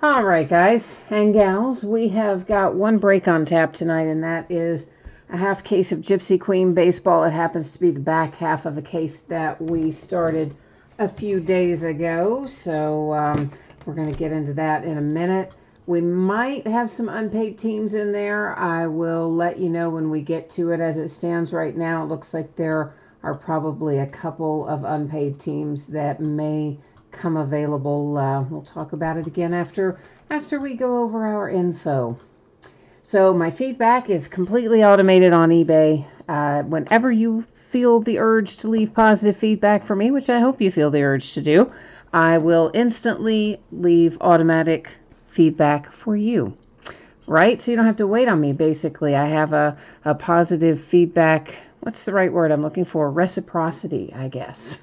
All right, guys and gals, we have got one break on tap tonight, and that is a half case of Gypsy Queen baseball. It happens to be the back half of a case that we started a few days ago, so we're going to get into that in a minute. We might have some unpaid teams in there. I will let you know when we get to it. As it stands right now, it looks like there are probably a couple of unpaid teams that may come available. We'll talk about it again after we go over our info. So my feedback is completely automated on eBay. Whenever you feel the urge to leave positive feedback for me, which I hope you feel the urge to do, I will instantly leave automatic feedback for you. Right? So you don't have to wait on me, basically. I have a positive feedback. What's the right word I'm looking for? Reciprocity, I guess.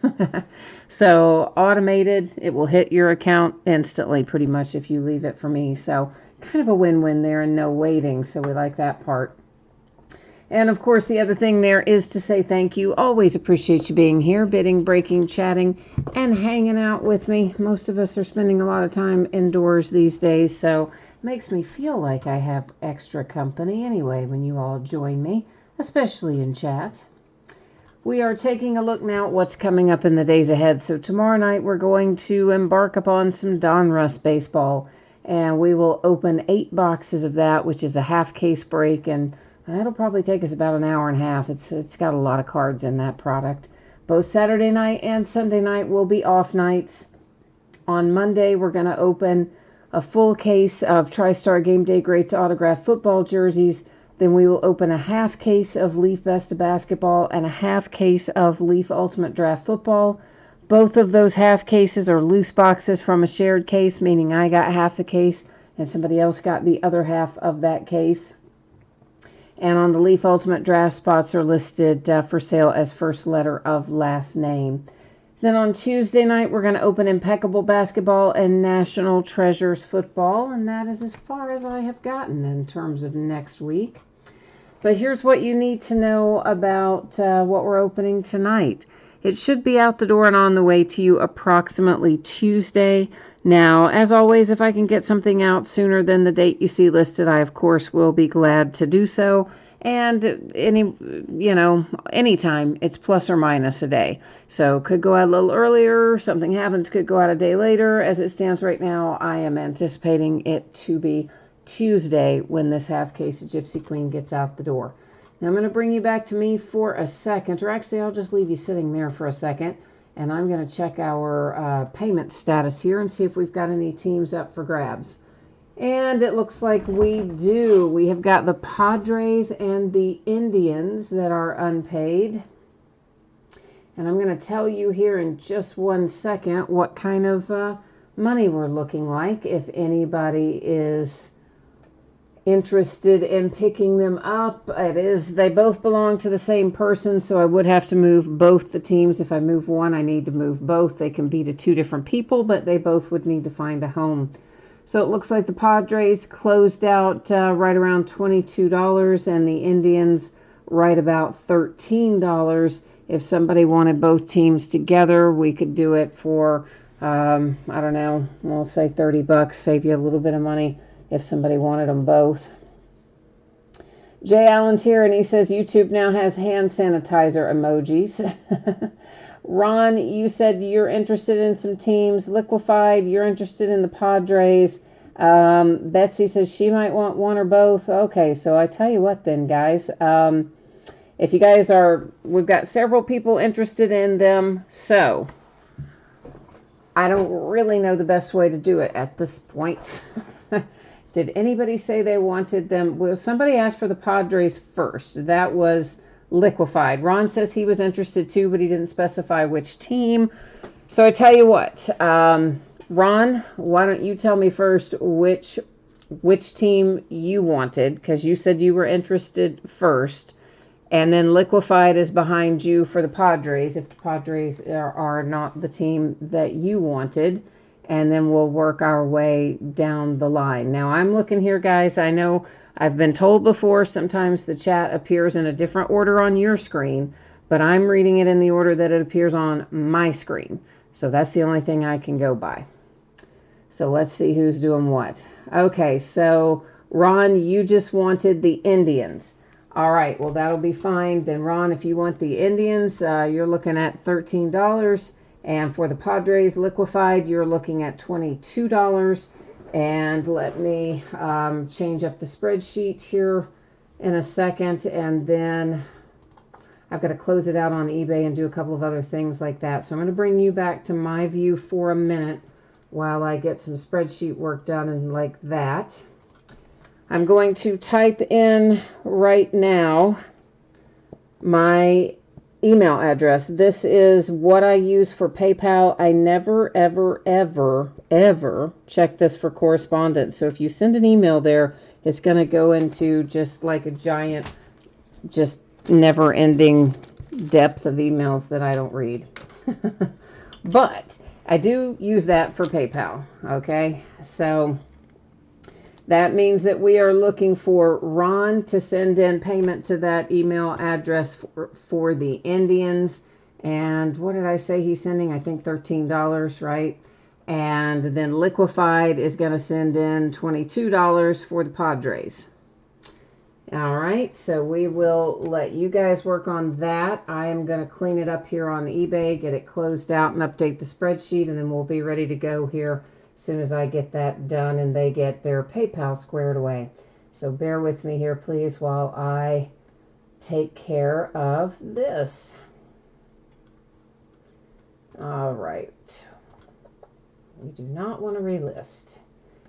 So automated, it will hit your account instantly, pretty much, if you leave it for me. So kind of a win-win there and no waiting. So we like that part. And of course, the other thing there is to say thank you. Always appreciate you being here, bidding, breaking, chatting, and hanging out with me. Most of us are spending a lot of time indoors these days, so it makes me feel like I have extra company anyway when you all join me, especially in chat. We are taking a look now at what's coming up in the days ahead. So tomorrow night we're going to embark upon some Donruss baseball, and we will open 8 boxes of that, which is a half case break, and that'll probably take us about an hour and a half. It's got a lot of cards in that product. Both Saturday night and Sunday night will be off nights. On Monday, we're going to open a full case of TriStar Game Day Greats autographed football jerseys. Then we will open a half case of Leaf Best of Basketball and a half case of Leaf Ultimate Draft Football. Both of those half cases are loose boxes from a shared case, meaning I got half the case and somebody else got the other half of that case. And on the Leaf Ultimate Draft, spots are listed for sale as first letter of last name. Then on Tuesday night, we're going to open Impeccable Basketball and National Treasures Football. And that is as far as I have gotten in terms of next week. But here's what you need to know about what we're opening tonight. It should be out the door and on the way to you approximately Tuesday. Now, as always, if I can get something out sooner than the date you see listed, I, of course, will be glad to do so. And anytime, it's plus or minus a day. So could go out a little earlier, something happens, could go out a day later. As it stands right now, I am anticipating it to be Tuesday when this half case of Gypsy Queen gets out the door. Now I'm going to bring you back to me for a second, or actually I'll just leave you sitting there for a second, and I'm going to check our payment status here and see if we've got any teams up for grabs. And it looks like we do. We have got the Padres and the Indians that are unpaid. And I'm going to tell you here in just one second what kind of money we're looking like, if anybody is interested in picking them up. They both belong to the same person, so I would have to move both the teams. If I move one, I need to move both. They can be to 2 different people, but they both would need to find a home. So it looks like the Padres closed out right around $22 and the Indians right about $13. If somebody wanted both teams together, we could do it for, I don't know, we'll say $30, save you a little bit of money if somebody wanted them both. Jay Allen's here, and he says YouTube now has hand sanitizer emojis. Ron, you said you're interested in some teams. Liquefied, you're interested in the Padres. Betsy says she might want one or both. Okay, so I tell you what then, guys. If you guys we've got several people interested in them, so I don't really know the best way to do it at this point. Did anybody say they wanted them? Well, somebody asked for the Padres first. That was Liquefied. Ron says he was interested too, but he didn't specify which team. So I tell you what, Ron, why don't you tell me first which team you wanted, because you said you were interested first, and then Liquefied is behind you for the Padres, if the Padres are not the team that you wanted. And then we'll work our way down the line. Now, I'm looking here, guys. I know I've been told before sometimes the chat appears in a different order on your screen, but I'm reading it in the order that it appears on my screen. So that's the only thing I can go by. So let's see who's doing what. Okay, so Ron, you just wanted the Indians. All right, well, that'll be fine. Then, Ron, if you want the Indians, you're looking at $13. And for the Padres liquefied, you're looking at $22. And let me change up the spreadsheet here in a second. And then I've got to close it out on eBay and do a couple of other things like that. So I'm going to bring you back to my view for a minute while I get some spreadsheet work done and like that. I'm going to type in right now my email address. This is what I use for PayPal. I never, ever, ever, ever check this for correspondence. So if you send an email there, it's going to go into just like a giant, just never-ending depth of emails that I don't read. But I do use that for PayPal, okay? So that means that we are looking for Ron to send in payment to that email address for the Indians. And what did I say he's sending? I think $13, right? And then Liquefied is going to send in $22 for the Padres. All right, so we will let you guys work on that. I am going to clean it up here on eBay, get it closed out, and update the spreadsheet, and then we'll be ready to go here as soon as I get that done and they get their PayPal squared away. So bear with me here, please, while I take care of this. All right. We do not want to relist.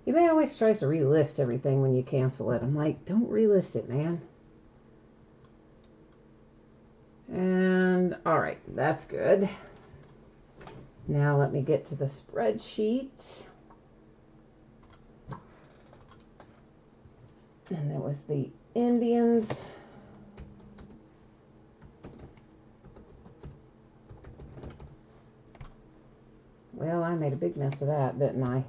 eBay always tries to relist everything when you cancel it. I'm like, don't relist it, man. And all right, that's good. Now let me get to the spreadsheet. And that was the Indians. Well, I made a big mess of that, didn't I?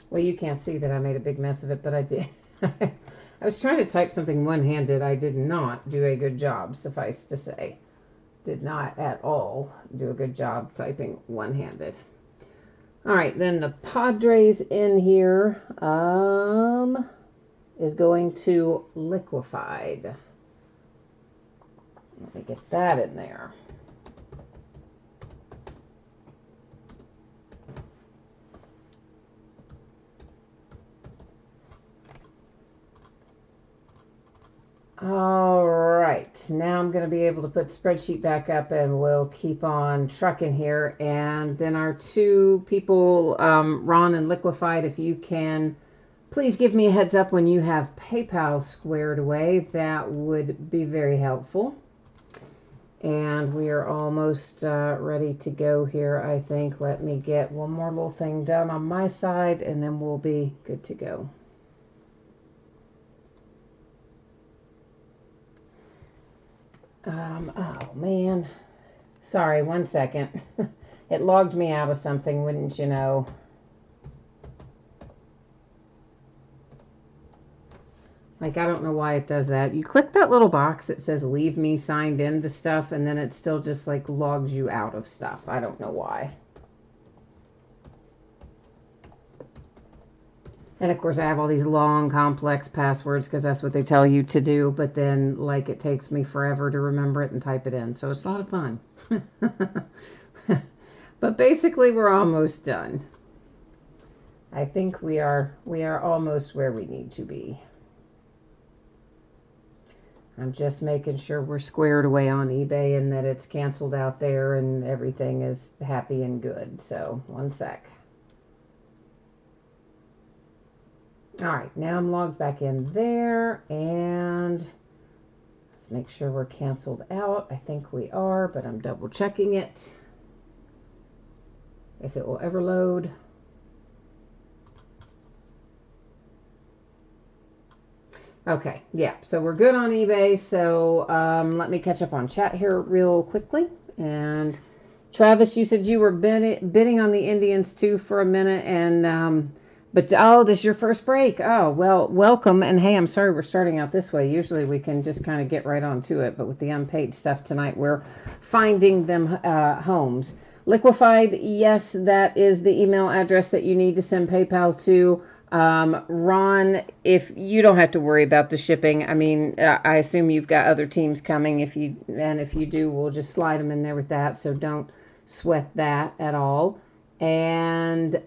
Well, you can't see that I made a big mess of it, but I did. I was trying to type something one-handed. I did not do a good job, suffice to say. Did not at all do a good job typing one-handed. All right, then the Padres in here is going to Liquefied. Let me get that in there. All right, now I'm going to be able to put the spreadsheet back up and we'll keep on trucking here. And then our two people, Ron and Liquefied, if you can please give me a heads up when you have PayPal squared away, that would be very helpful. And we are almost ready to go here, I think. Let me get one more little thing done on my side and then we'll be good to go. Oh man, sorry, 1 second. It logged me out of something, wouldn't you know? Like, I don't know why it does that. You click that little box that says leave me signed into stuff, and then it still just like logs you out of stuff. I don't know why. And of course I have all these long complex passwords because that's what they tell you to do, but then like it takes me forever to remember it and type it in. So it's a lot of fun. But basically we're almost done. I think we are almost where we need to be. I'm just making sure we're squared away on eBay and that it's canceled out there and everything is happy and good. So 1 sec. All right, now I'm logged back in there, and let's make sure we're canceled out. I think we are, but I'm double checking it. If it will ever load. Okay, yeah, so we're good on eBay. So let me catch up on chat here real quickly. And Travis, you said you were bidding on the Indians too for a minute, and but oh, this is your first break. Oh, well, welcome. And hey, I'm sorry we're starting out this way. Usually we can just kind of get right on to it. But with the unpaid stuff tonight, we're finding them homes. Liquefied, yes, that is the email address that you need to send PayPal to. Ron, if you don't have to worry about the shipping, I mean, I assume you've got other teams coming. If you do, we'll just slide them in there with that. So don't sweat that at all. And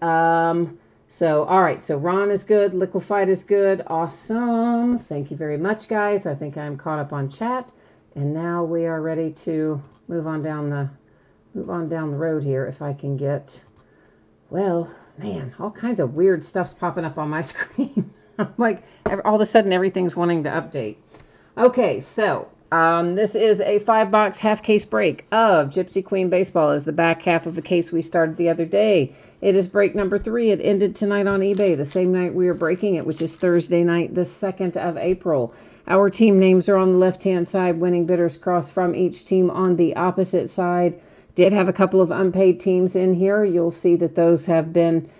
so, all right. So Ron is good. Liquefied is good. Awesome. Thank you very much, guys. I think I'm caught up on chat, and now we are ready to move on down the road here. If I can get, well, man, all kinds of weird stuff's popping up on my screen. I'm like, all of a sudden everything's wanting to update. Okay, so this is a 5-box half case break of Gypsy Queen Baseball. Is the back half of a case we started the other day. It is break number 3. It ended tonight on eBay, the same night we are breaking it, which is Thursday night, the 2nd of April. Our team names are on the left-hand side, winning bidders cross from each team on the opposite side. Did have a couple of unpaid teams in here. You'll see that those have been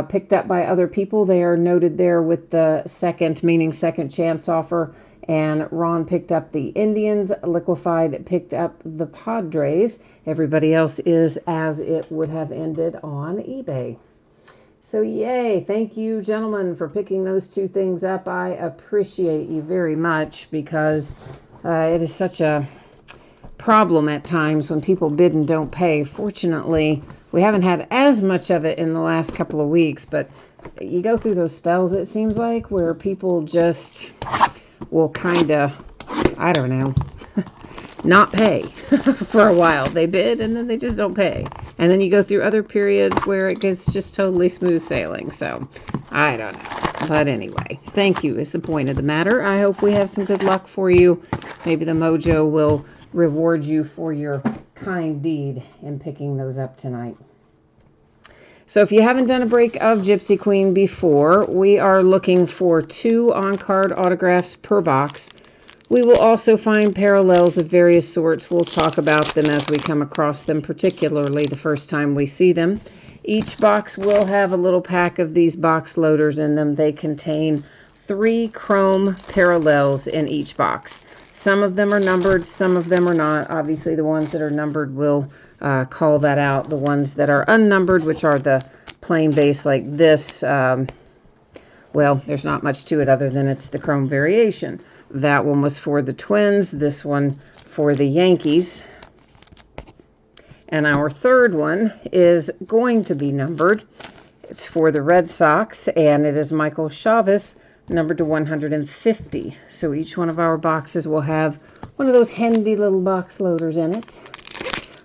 picked up by other people. They are noted there with the second, meaning second chance offer. And Ron picked up the Indians. Liquefied picked up the Padres. Everybody else is as it would have ended on eBay. So yay, thank you gentlemen for picking those two things up. I appreciate you very much, because it is such a problem at times when people bid and don't pay. Fortunately, we haven't had as much of it in the last couple of weeks, but you go through those spells, it seems like, where people just will kind of, I don't know, not pay for a while. They bid and then they just don't pay. And then you go through other periods where it gets just totally smooth sailing. So I don't know. But anyway, thank you is the point of the matter. I hope we have some good luck for you. Maybe the mojo will reward you for your kind deed in picking those up tonight. So if you haven't done a break of Gypsy Queen before, we are looking for 2 on-card autographs per box. We will also find parallels of various sorts. We'll talk about them as we come across them, particularly the first time we see them. Each box will have a little pack of these box loaders in them. They contain 3 chrome parallels in each box. Some of them are numbered, some of them are not. Obviously, the ones that are numbered will call that out. The ones that are unnumbered, which are the plain base like this, well, there's not much to it other than it's the chrome variation. That one was for the Twins, this one for the Yankees. And our third one is going to be numbered. It's for the Red Sox, and it is Michael Chavis, numbered to 150. So each one of our boxes will have one of those handy little box loaders in it.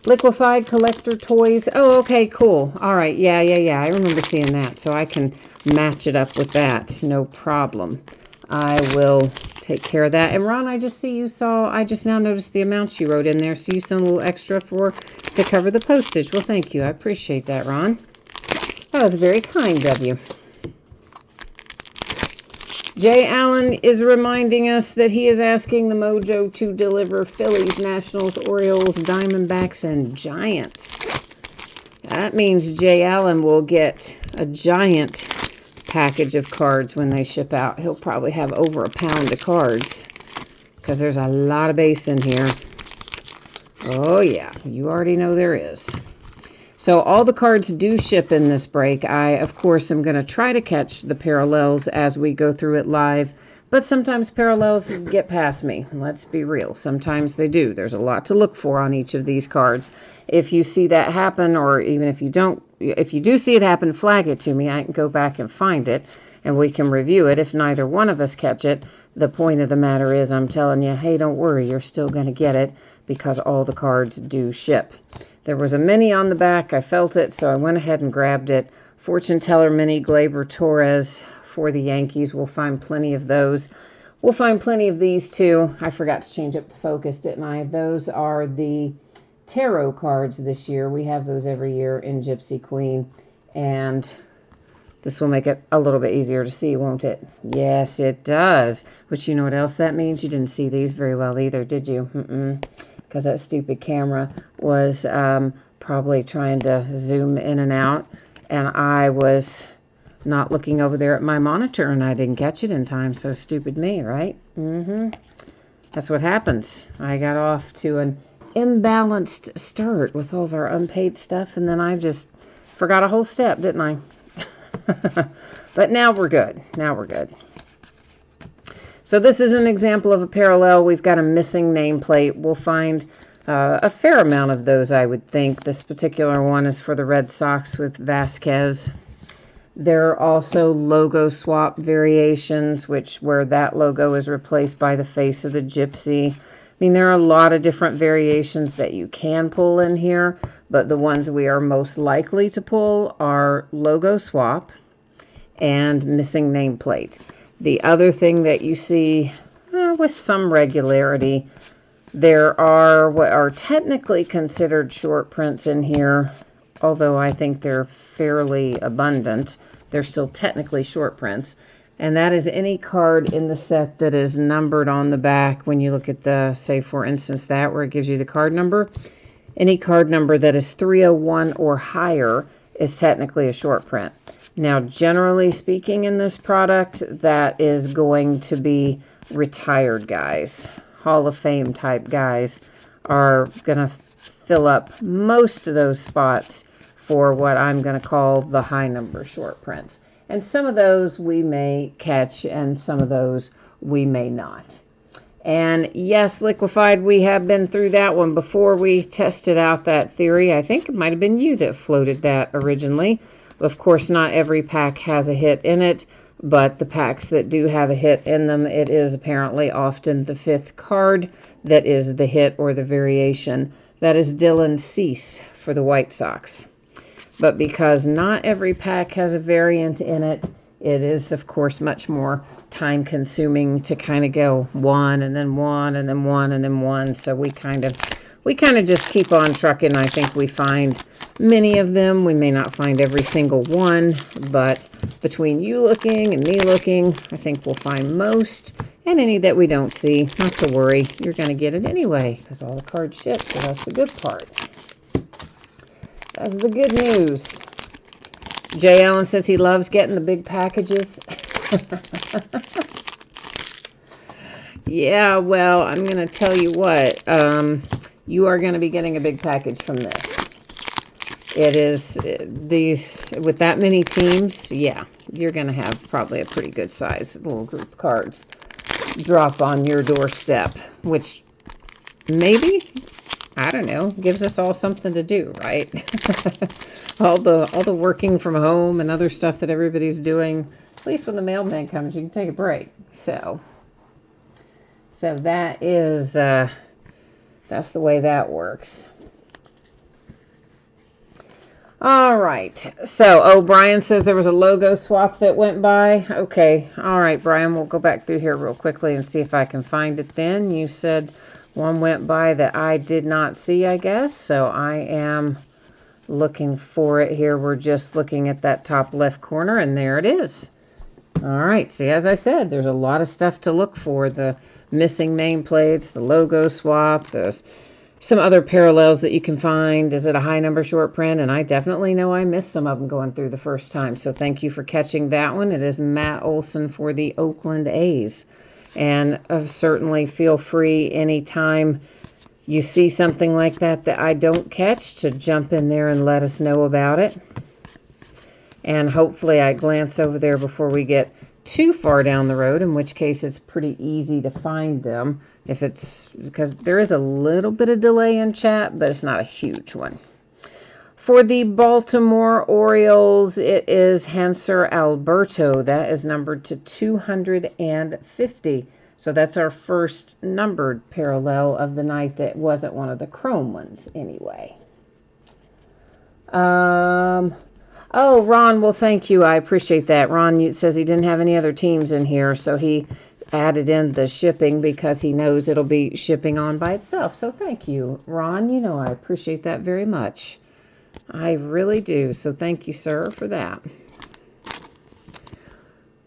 Liquefied collector toys. Oh, okay, cool. All right, yeah. I remember seeing that, so I can match it up with that. No problem. I will take care of that. And Ron, I just now noticed the amounts you wrote in there, so you sent a little extra to cover the postage. Well, thank you. I appreciate that, Ron. That was very kind of you. Jay Allen is reminding us that he is asking the Mojo to deliver Phillies, Nationals, Orioles, Diamondbacks, and Giants. That means Jay Allen will get a giant package of cards when they ship out. He'll probably have over a pound of cards because there's a lot of base in here. Oh, yeah. You already know there is. So all the cards do ship in this break. I, of course, am going to try to catch the parallels as we go through it live, but sometimes parallels get past me. Let's be real. Sometimes they do. There's a lot to look for on each of these cards. If you see that happen, or even if you do see it happen, flag it to me. I can go back and find it, and we can review it. If neither one of us catch it, the point of the matter is I'm telling you, hey, don't worry, you're still going to get it because all the cards do ship. There was a mini on the back. I felt it, so I went ahead and grabbed it. Fortune Teller Mini Gleyber Torres for the Yankees. We'll find plenty of those. We'll find plenty of these, too. I forgot to change up the focus, didn't I? Those are the tarot cards this year. We have those every year in Gypsy Queen. And this will make it a little bit easier to see, won't it? Yes, it does. But you know what else that means? You didn't see these very well either, did you? Because that stupid camera was probably trying to zoom in and out, and I was not looking over there at my monitor, and I didn't catch it in time, so stupid me, right? That's what happens. I got off to an imbalanced start with all of our unpaid stuff, and then I just forgot a whole step, didn't I? But now we're good. Now we're good. So this is an example of a parallel. We've got a missing nameplate. We'll find a fair amount of those, I would think. This particular one is for the Red Sox with Vasquez. There are also logo swap variations, where that logo is replaced by the face of the Gypsy. I mean, there are a lot of different variations that you can pull in here, but the ones we are most likely to pull are logo swap and missing nameplate. The other thing that you see with some regularity, there are what are technically considered short prints in here, although I think they're fairly abundant. They're still technically short prints. And that is any card in the set that is numbered on the back. When you look at the, say for instance, that where it gives you the card number, any card number that is 301 or higher is technically a short print. Now, generally speaking in this product, that is going to be retired guys. Hall of Fame type guys are going to fill up most of those spots for what I'm going to call the high number short prints. And some of those we may catch and some of those we may not. And yes, Liquefied, we have been through that one before we tested out that theory. I think it might have been you that floated that originally. Of course, not every pack has a hit in it, but the packs that do have a hit in them, it is apparently often the fifth card that is the hit or the variation. That is Dylan Cease for the White Sox. But because not every pack has a variant in it, it is, of course, much more time-consuming to kind of go one and then one and then one and then one. So we kind of just keep on trucking. I think we find many of them. We may not find every single one, but between you looking and me looking, I think we'll find most. And any that we don't see, not to worry, you're going to get it anyway because all the cards ship, so that's the good part. That's the good news. Jay Allen says he loves getting the big packages. Yeah, well, I'm going to tell you what. You are going to be getting a big package from this. It is these, with that many teams, yeah, you're going to have probably a pretty good size little group of cards drop on your doorstep, which maybe, I don't know, gives us all something to do, right? all the working from home and other stuff that everybody's doing. At least when the mailman comes, you can take a break. So that is that's the way that works. All right. So, Brian says there was a logo swap that went by. Okay. All right, Brian, we'll go back through here real quickly and see if I can find it then. You said one went by that I did not see, I guess. So I am looking for it here. We're just looking at that top left corner, and there it is. All right. See, as I said, there's a lot of stuff to look for. The missing nameplates, the logo swap, some other parallels that you can find. Is it a high number short print? And I definitely know I missed some of them going through the first time. So thank you for catching that one. It is Matt Olson for the Oakland A's. And certainly feel free anytime you see something like that I don't catch to jump in there and let us know about it. And hopefully I glance over there before we get too far down the road, in which case it's pretty easy to find them. If it's because there is a little bit of delay in chat, but it's not a huge one. For the Baltimore Orioles, it is Hanser Alberto. That is numbered to 250. So that's our first numbered parallel of the night that wasn't one of the chrome ones anyway. Oh, Ron, well, thank you. I appreciate that. Ron says he didn't have any other teams in here, so he added in the shipping because he knows it'll be shipping on by itself. So thank you, Ron. You know I appreciate that very much. I really do. So thank you, sir, for that.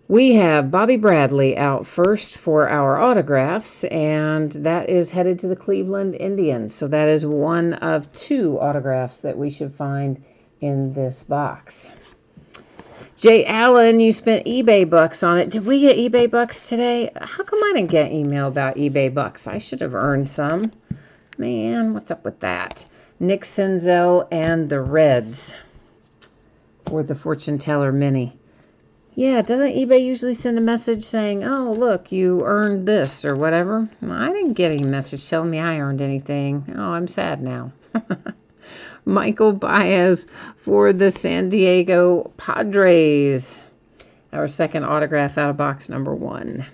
We have Bobby Bradley out first for our autographs, and that is headed to the Cleveland Indians. So that is one of two autographs that we should find in this box. Jay Allen, you spent eBay bucks on it. Did we get eBay bucks today? How come I didn't get email about eBay bucks? I should have earned some. Man, what's up with that? Nick Senzel and the Reds for the Fortune Teller Mini. Yeah, doesn't eBay usually send a message saying, oh, look, you earned this or whatever? I didn't get any message telling me I earned anything. Oh, I'm sad now. Michael Baez for the San Diego Padres. Our second autograph out of box number 1.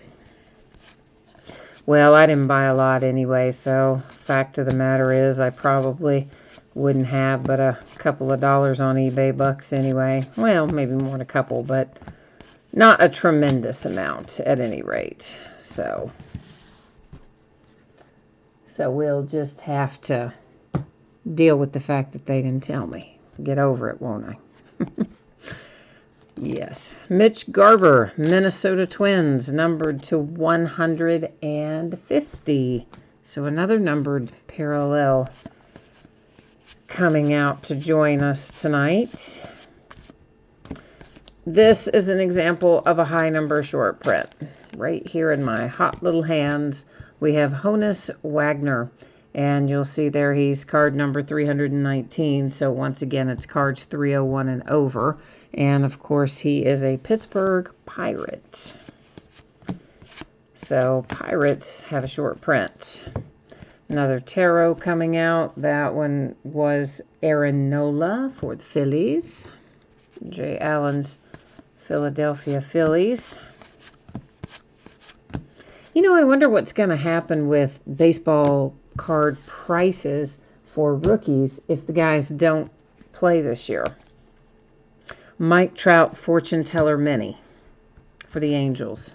Well, I didn't buy a lot anyway, so fact of the matter is I probably wouldn't have but a couple of dollars on eBay bucks anyway. Well, maybe more than a couple, but not a tremendous amount at any rate. So we'll just have to deal with the fact that they didn't tell me. Get over it, won't I? Yes. Mitch Garver, Minnesota Twins, numbered to 150. So another numbered parallel coming out to join us tonight. This is an example of a high number short print. Right here in my hot little hands, we have Honus Wagner. And you'll see there he's card number 319. So once again, it's cards 301 and over. And of course, he is a Pittsburgh Pirate. So Pirates have a short print. Another tarot coming out. That one was Aaron Nola for the Phillies. Jay Allen's Philadelphia Phillies. You know, I wonder what's going to happen with baseball card prices for rookies if the guys don't play this year. Mike Trout Fortune Teller Mini for the Angels.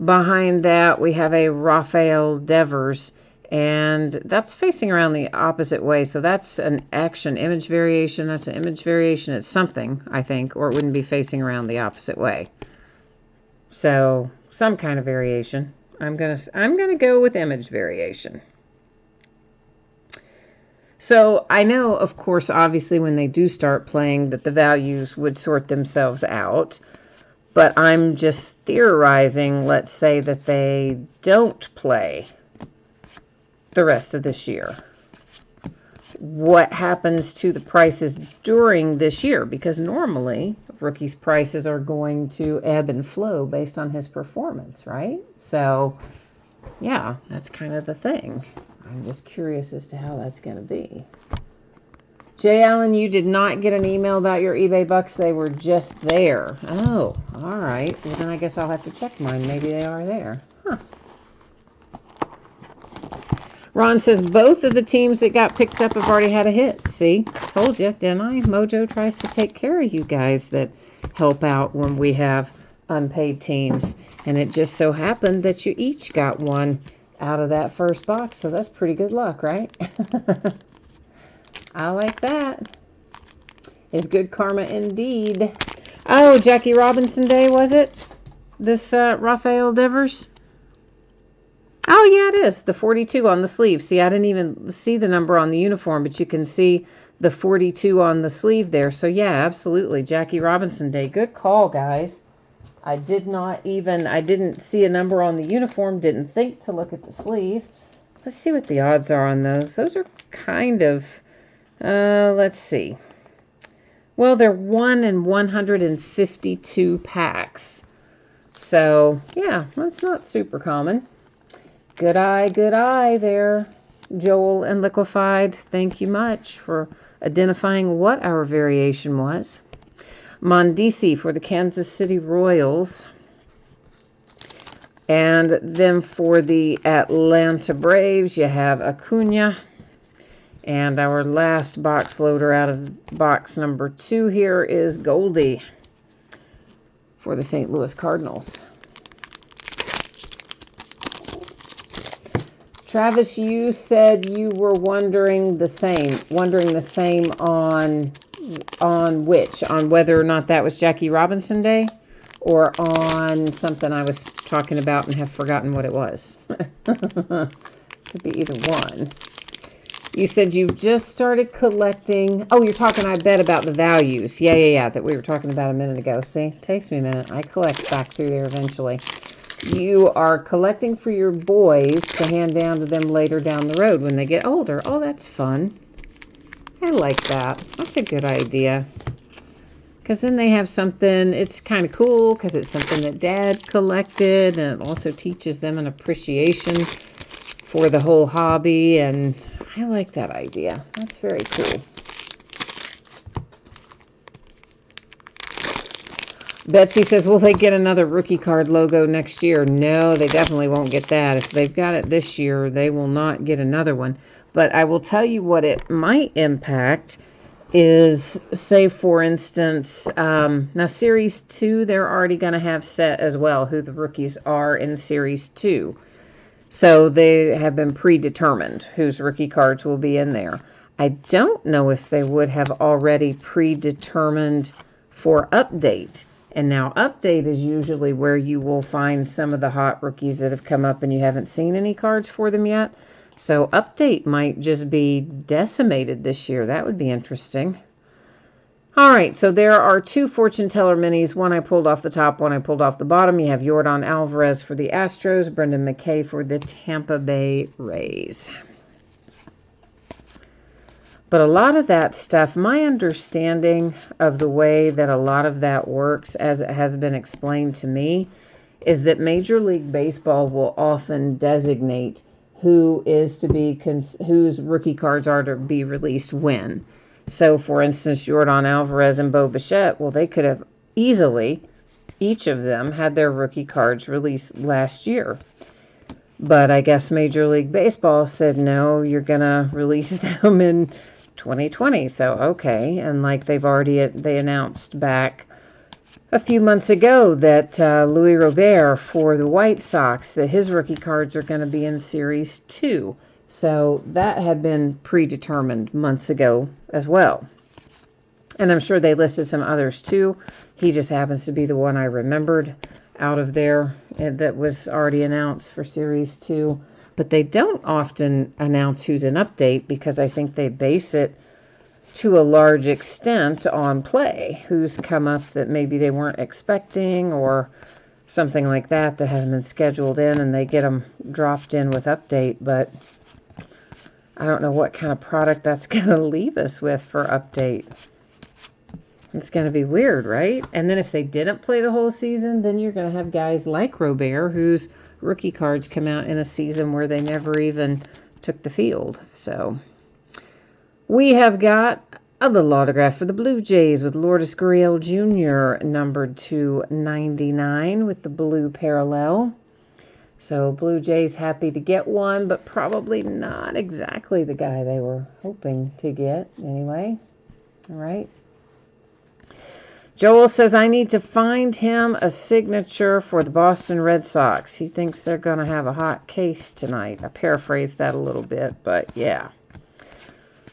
Behind that, we have a Rafael Devers, and that's facing around the opposite way. So that's an action image variation. That's an image variation. It's something, I think, or it wouldn't be facing around the opposite way. So some kind of variation. I'm gonna go with image variation. So I know, of course, obviously when they do start playing that the values would sort themselves out. But I'm just theorizing, let's say that they don't play the rest of this year. What happens to the prices during this year? Because normally rookies' prices are going to ebb and flow based on his performance, right? So, yeah, that's kind of the thing. I'm just curious as to how that's going to be. Jay Allen, you did not get an email about your eBay bucks. They were just there. Oh, all right. Well, then I guess I'll have to check mine. Maybe they are there. Huh. Ron says both of the teams that got picked up have already had a hit. See? Told you, didn't I? Mojo tries to take care of you guys that help out when we have unpaid teams. And it just so happened that you each got one out of that first box. So that's pretty good luck, right? I like that. It's good karma indeed. Oh, Jackie Robinson Day, was it? This Rafael Devers? Oh, yeah, it is. The 42 on the sleeve. See, I didn't even see the number on the uniform, but you can see the 42 on the sleeve there. So, yeah, absolutely. Jackie Robinson Day. Good call, guys. I didn't see a number on the uniform. Didn't think to look at the sleeve. Let's see what the odds are on those. Those are kind of, let's see. Well, they're 1 in 152 packs. So, yeah, that's not super common. Good eye there, Joel and Liquefied. Thank you much for identifying what our variation was. Mondesi for the Kansas City Royals. And then for the Atlanta Braves, you have Acuna. And our last box loader out of box number 2 here is Goldie for the St. Louis Cardinals. Travis, you said you were wondering the same on which? On whether or not that was Jackie Robinson Day or on something I was talking about and have forgotten what it was. Could be either one. You said you just started collecting. Oh, you're talking, I bet, about the values. Yeah, that we were talking about a minute ago. See, it takes me a minute. I collect back through there eventually. you are collecting for your boys to hand down to them later down the road when they get older. Oh, that's fun. I like that. That's a good idea. Because then they have something, it's kind of cool because it's something that Dad collected, and it also teaches them an appreciation for the whole hobby, and I like that idea. That's very cool. Betsy says, will they get another rookie card logo next year? No, they definitely won't get that. If they've got it this year, they will not get another one. But I will tell you what it might impact is, say, for instance, now Series 2, they're already going to have set as well who the rookies are in Series 2. So they have been predetermined whose rookie cards will be in there. I don't know if they would have already predetermined for update. And now update is usually where you will find some of the hot rookies that have come up and you haven't seen any cards for them yet. So update might just be decimated this year. That would be interesting. All right, so there are two fortune teller minis. One I pulled off the top, one I pulled off the bottom. You have Yordan Alvarez for the Astros, Brendan McKay for the Tampa Bay Rays. But a lot of that stuff, my understanding of the way that a lot of that works, as it has been explained to me, is that Major League Baseball will often designate who is to be, whose rookie cards are to be released when. So, for instance, Yordan Alvarez and Bo Bichette, well, they could have easily, each of them, had their rookie cards released last year. But I guess Major League Baseball said, no, you're going to release them in 2020. So, okay. And like they announced back a few months ago that Luis Robert for the White Sox, that his rookie cards are going to be in Series 2. So that had been predetermined months ago as well. And I'm sure they listed some others too. He just happens to be the one I remembered out of there that was already announced for Series 2. But they don't often announce who's an update because I think they base it to a large extent on play, who's come up that maybe they weren't expecting or something like that that hasn't been scheduled in, and they get them dropped in with update. But I don't know what kind of product that's going to leave us with for update. It's going to be weird, right? And then if they didn't play the whole season, then you're going to have guys like Robert whose rookie cards come out in a season where they never even took the field. So we have got a little autograph for the Blue Jays with Lourdes Gurriel Jr. numbered to 99 with the blue parallel. So Blue Jays happy to get one, but probably not exactly the guy they were hoping to get anyway. All right. Joel says, I need to find him a signature for the Boston Red Sox. He thinks they're going to have a hot case tonight. I paraphrased that a little bit, but yeah.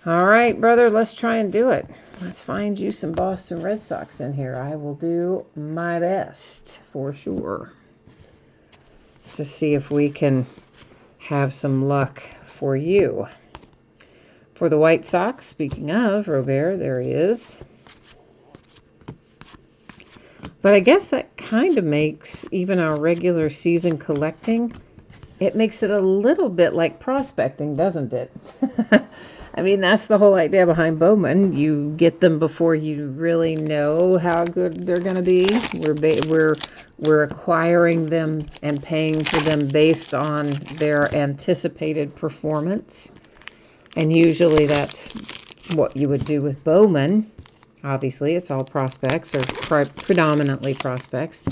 All right, brother, let's try and do it. Let's find you some Boston Red Sox in here. I will do my best for sure to see if we can have some luck for you. For the White Sox, speaking of Robert, there he is. But I guess that kind of makes even our regular season collecting, it makes it a little bit like prospecting, doesn't it? I mean, that's the whole idea behind Bowman. You get them before you really know how good they're going to be. We're acquiring them and paying for them based on their anticipated performance. And usually that's what you would do with Bowman. Obviously, it's all prospects, or predominantly prospects,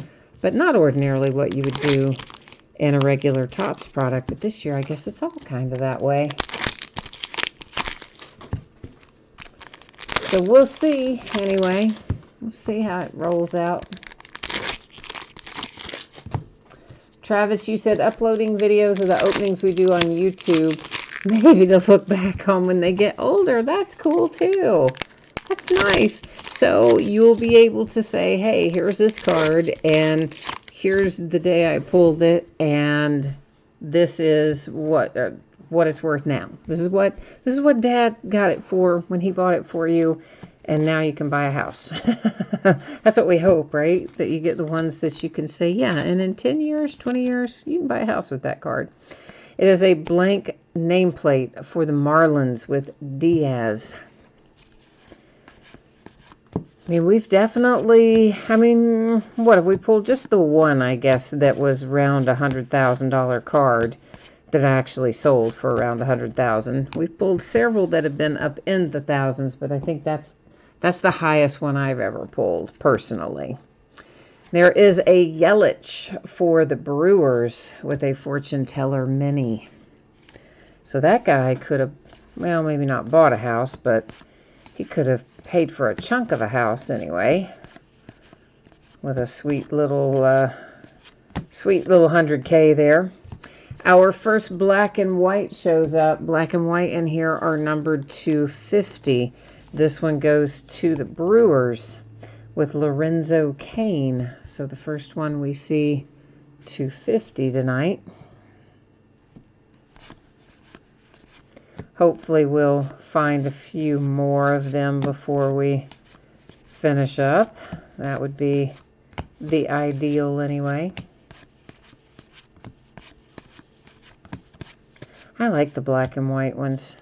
but not ordinarily what you would do in a regular Topps product. But this year, I guess it's all kind of that way. So we'll see, anyway. We'll see how it rolls out. Travis, you said uploading videos of the openings we do on YouTube, maybe to look back on when they get older. That's cool, too. That's nice. So you'll be able to say, hey, here's this card, and here's the day I pulled it, and this is what it's worth now. This is what Dad got it for when he bought it for you, And now you can buy a house. That's what we hope, right? That you get the ones that you can say, yeah, and in 10 years, 20 years, you can buy a house with that card. It is a blank nameplate for the Marlins with Diaz. I mean, we've definitely, what have we pulled? Just the one, I guess, that was around $100,000 card that actually sold for around $100,000. We've pulled several that have been up in the thousands, but I think that's the highest one I've ever pulled, personally. There is a Yelich for the Brewers with a Fortune Teller Mini. So that guy could have, well, maybe not bought a house, but he could have paid for a chunk of a house anyway. With a sweet little 100K there. Our first black and white shows up. Black and white in here are numbered to 50. This one goes to the Brewers with Lorenzo Cain. So the first one we see 250 tonight. Hopefully we'll find a few more of them before we finish up. That would be the ideal anyway. I like the black and white ones.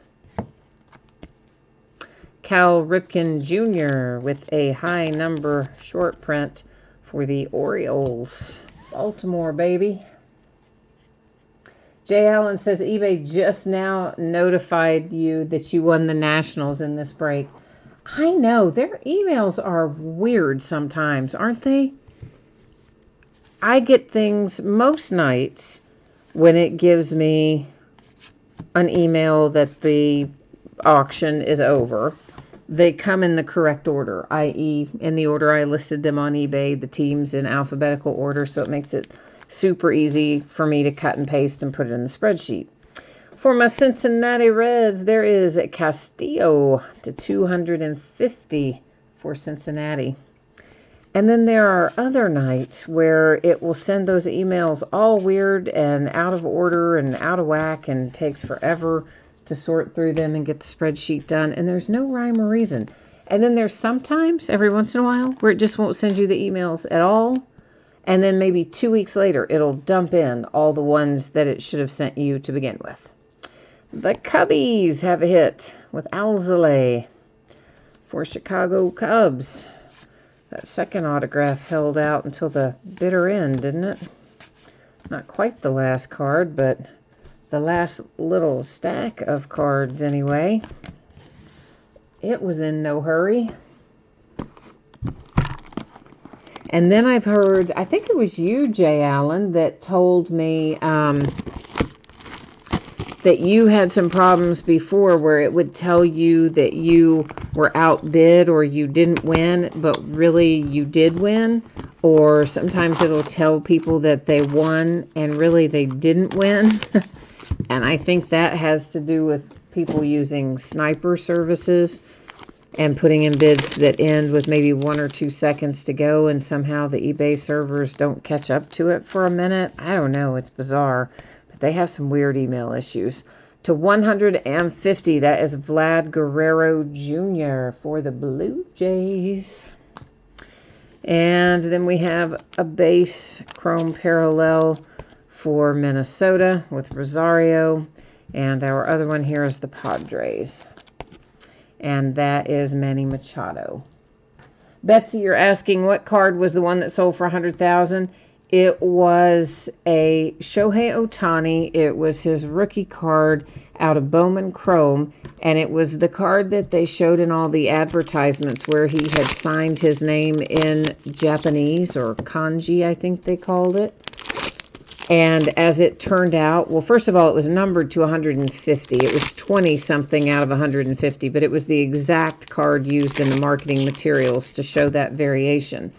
Cal Ripken Jr. with a high number short print for the Orioles. Baltimore, baby. Jay Allen says eBay just now notified you that you won the Nationals in this break. I know, their emails are weird sometimes, aren't they? I get things most nights when it gives me an email that the auction is over. They come in the correct order, i.e. in the order I listed them on eBay, the teams in alphabetical order, so it makes it super easy for me to cut and paste and put it in the spreadsheet. For my Cincinnati Reds, there is Castillo to 250 for Cincinnati. And then there are other nights where it will send those emails all weird and out of order and out of whack and takes forever to sort through them and get the spreadsheet done. And there's no rhyme or reason. And then there's sometimes, every once in a while, where it just won't send you the emails at all. And then maybe 2 weeks later, it'll dump in all the ones that it should have sent you to begin with. The Cubbies have a hit with Alzolay for Chicago Cubs. That second autograph held out until the bitter end, didn't it? Not quite the last card, but the last little stack of cards anyway. It was in no hurry. And then I've heard, I think it was you, Jay Allen, that told me that you had some problems before where it would tell you that you were outbid or you didn't win, but really you did win. Or sometimes it'll tell people that they won and really they didn't win. And I think that has to do with people using sniper services and putting in bids that end with maybe 1 or 2 seconds to go, and somehow the eBay servers don't catch up to it for a minute. I don't know. It's bizarre. But they have some weird email issues. To 150, that is Vlad Guerrero Jr. for the Blue Jays. And then we have a base chrome parallel for Minnesota with Rosario. And our other one here is the Padres. And that is Manny Machado. Betsy, you're asking what card was the one that sold for $100,000? It was a Shohei Ohtani. It was his rookie card out of Bowman Chrome. And it was the card that they showed in all the advertisements where he had signed his name in Japanese, or kanji, I think they called it. And as it turned out, well, first of all, it was numbered to 150. It was 20-something out of 150, but it was the exact card used in the marketing materials to show that variation.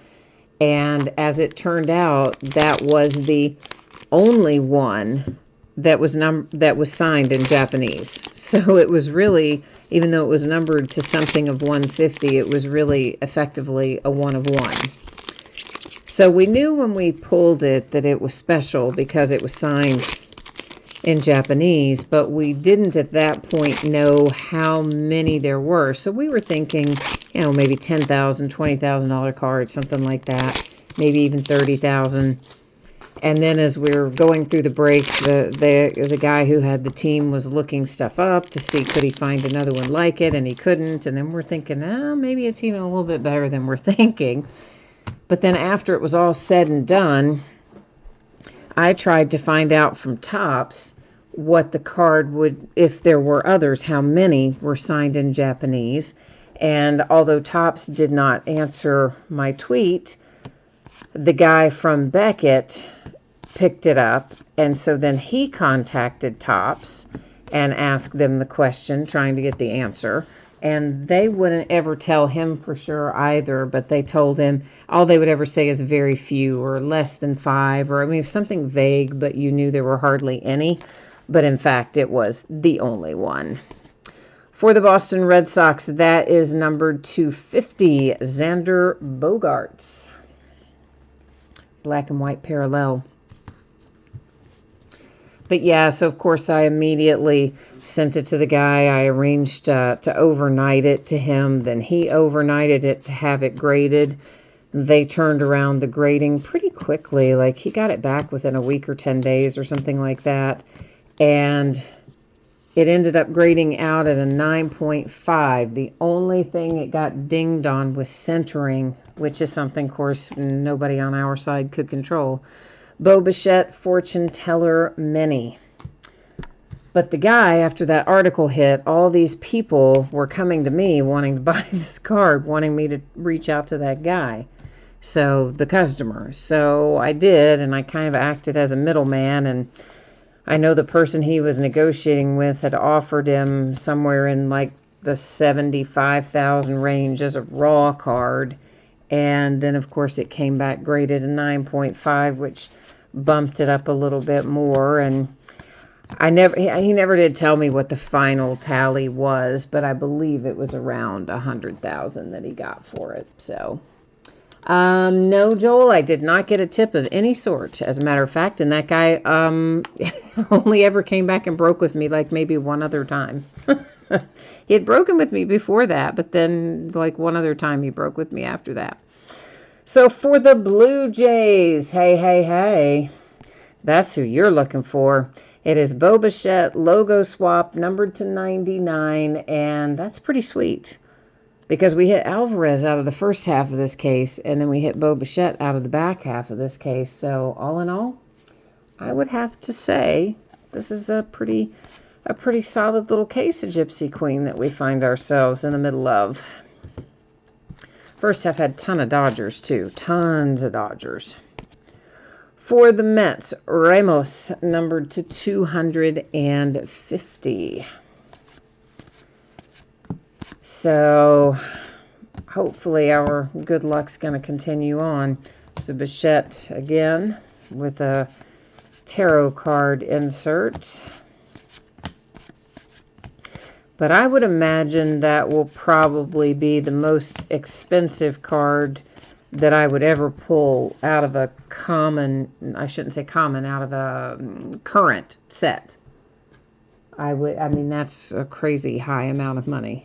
And as it turned out, that was the only one that was signed in Japanese. So it was really, even though it was numbered to something of 150, it was really effectively a 1 of 1. So we knew when we pulled it that it was special because it was signed in Japanese, but we didn't at that point know how many there were. So we were thinking maybe $10,000, $20,000 cards, something like that. Maybe even $30,000. And then as we were going through the break, the guy who had the team was looking stuff up to see could he find another one like it, and he couldn't. And then we're thinking, maybe it's even a little bit better than we're thinking. But then after it was all said and done, I tried to find out from Topps what the card would, if there were others, how many were signed in Japanese. And although Topps did not answer my tweet, the guy from Beckett picked it up, and so then he contacted Topps and asked them the question, trying to get the answer. And they wouldn't ever tell him for sure either, but they told him all they would ever say is very few or less than 5, or I mean, something vague, but you knew there were hardly any. But in fact, it was the only one. For the Boston Red Sox, that is numbered 250, Xander Bogaerts. Black and white parallel. But yeah, so of course I immediately sent it to the guy. I arranged to overnight it to him. Then he overnighted it to have it graded. They turned around the grading pretty quickly. Like he got it back within a week or 10 days or something like that. And it ended up grading out at a 9.5. The only thing it got dinged on was centering, which is something, of course, nobody on our side could control. Bo Bichette, Fortune Teller, Many. But the guy, after that article hit, all these people were coming to me wanting to buy this card, wanting me to reach out to that guy. So, the customer. So, I did, and I kind of acted as a middleman, and I know the person he was negotiating with had offered him somewhere in like the 75,000 range as a raw card. And then, of course, it came back graded a 9.5, which bumped it up a little bit more. And he never did tell me what the final tally was, but I believe it was around 100,000 that he got for it. So, no, Joel, I did not get a tip of any sort, as a matter of fact. And that guy only ever came back and broke with me like maybe one other time. He had broken with me before that, but then like one other time he broke with me after that. So for the Blue Jays, hey, that's who you're looking for. It is Bo Bichette, logo swap, numbered to 99, and that's pretty sweet. Because we hit Alvarez out of the first half of this case, and then we hit Bo Bichette out of the back half of this case. So all in all, I would have to say this is a pretty solid little case of Gypsy Queen that we find ourselves in the middle of. First half had a ton of Dodgers too. Tons of Dodgers. For the Mets, Ramos, numbered to 250. So hopefully our good luck's going to continue on. So Bichette again with a tarot card insert. But I would imagine that will probably be the most expensive card that I would ever pull out of a common, I shouldn't say common, out of a current set. I mean, that's a crazy high amount of money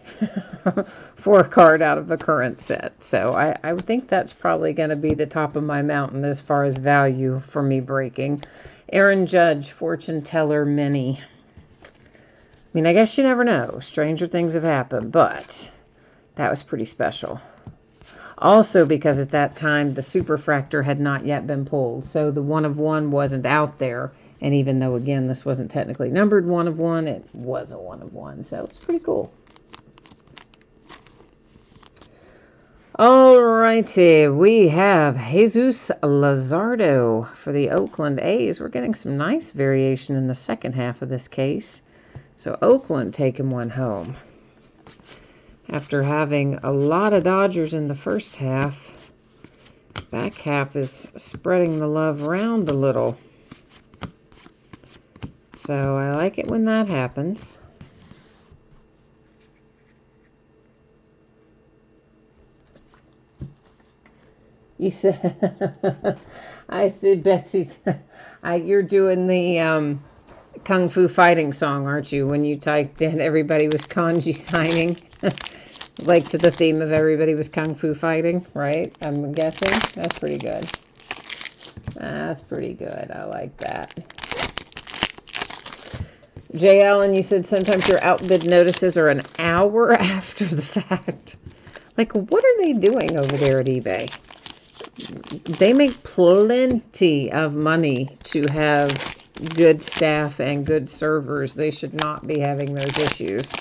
for a card out of a current set. So I would think that's probably going to be the top of my mountain as far as value for me breaking. Aaron Judge, Fortune Teller, Many. I mean, I guess you never know. Stranger things have happened, but that was pretty special. Also because at that time, the Superfractor had not yet been pulled. So the 1 of 1 wasn't out there. And even though, again, this wasn't technically numbered 1 of 1, it was a 1 of 1. So it's pretty cool. Alrighty, we have Jesus Luzardo for the Oakland A's. We're getting some nice variation in the second half of this case. So Oakland taking one home. After having a lot of Dodgers in the first half, back half is spreading the love around a little. So I like it when that happens. You said, I said, Betsy, you're doing the Kung Fu Fighting song, aren't you? When you typed in everybody was kanji signing. Like to the theme of everybody was kung fu fighting, right? I'm guessing. That's pretty good. That's pretty good. I like that. Jay Allen, you said sometimes your outbid notices are an hour after the fact. Like, what are they doing over there at eBay? They make plenty of money to have good staff and good servers. They should not be having those issues.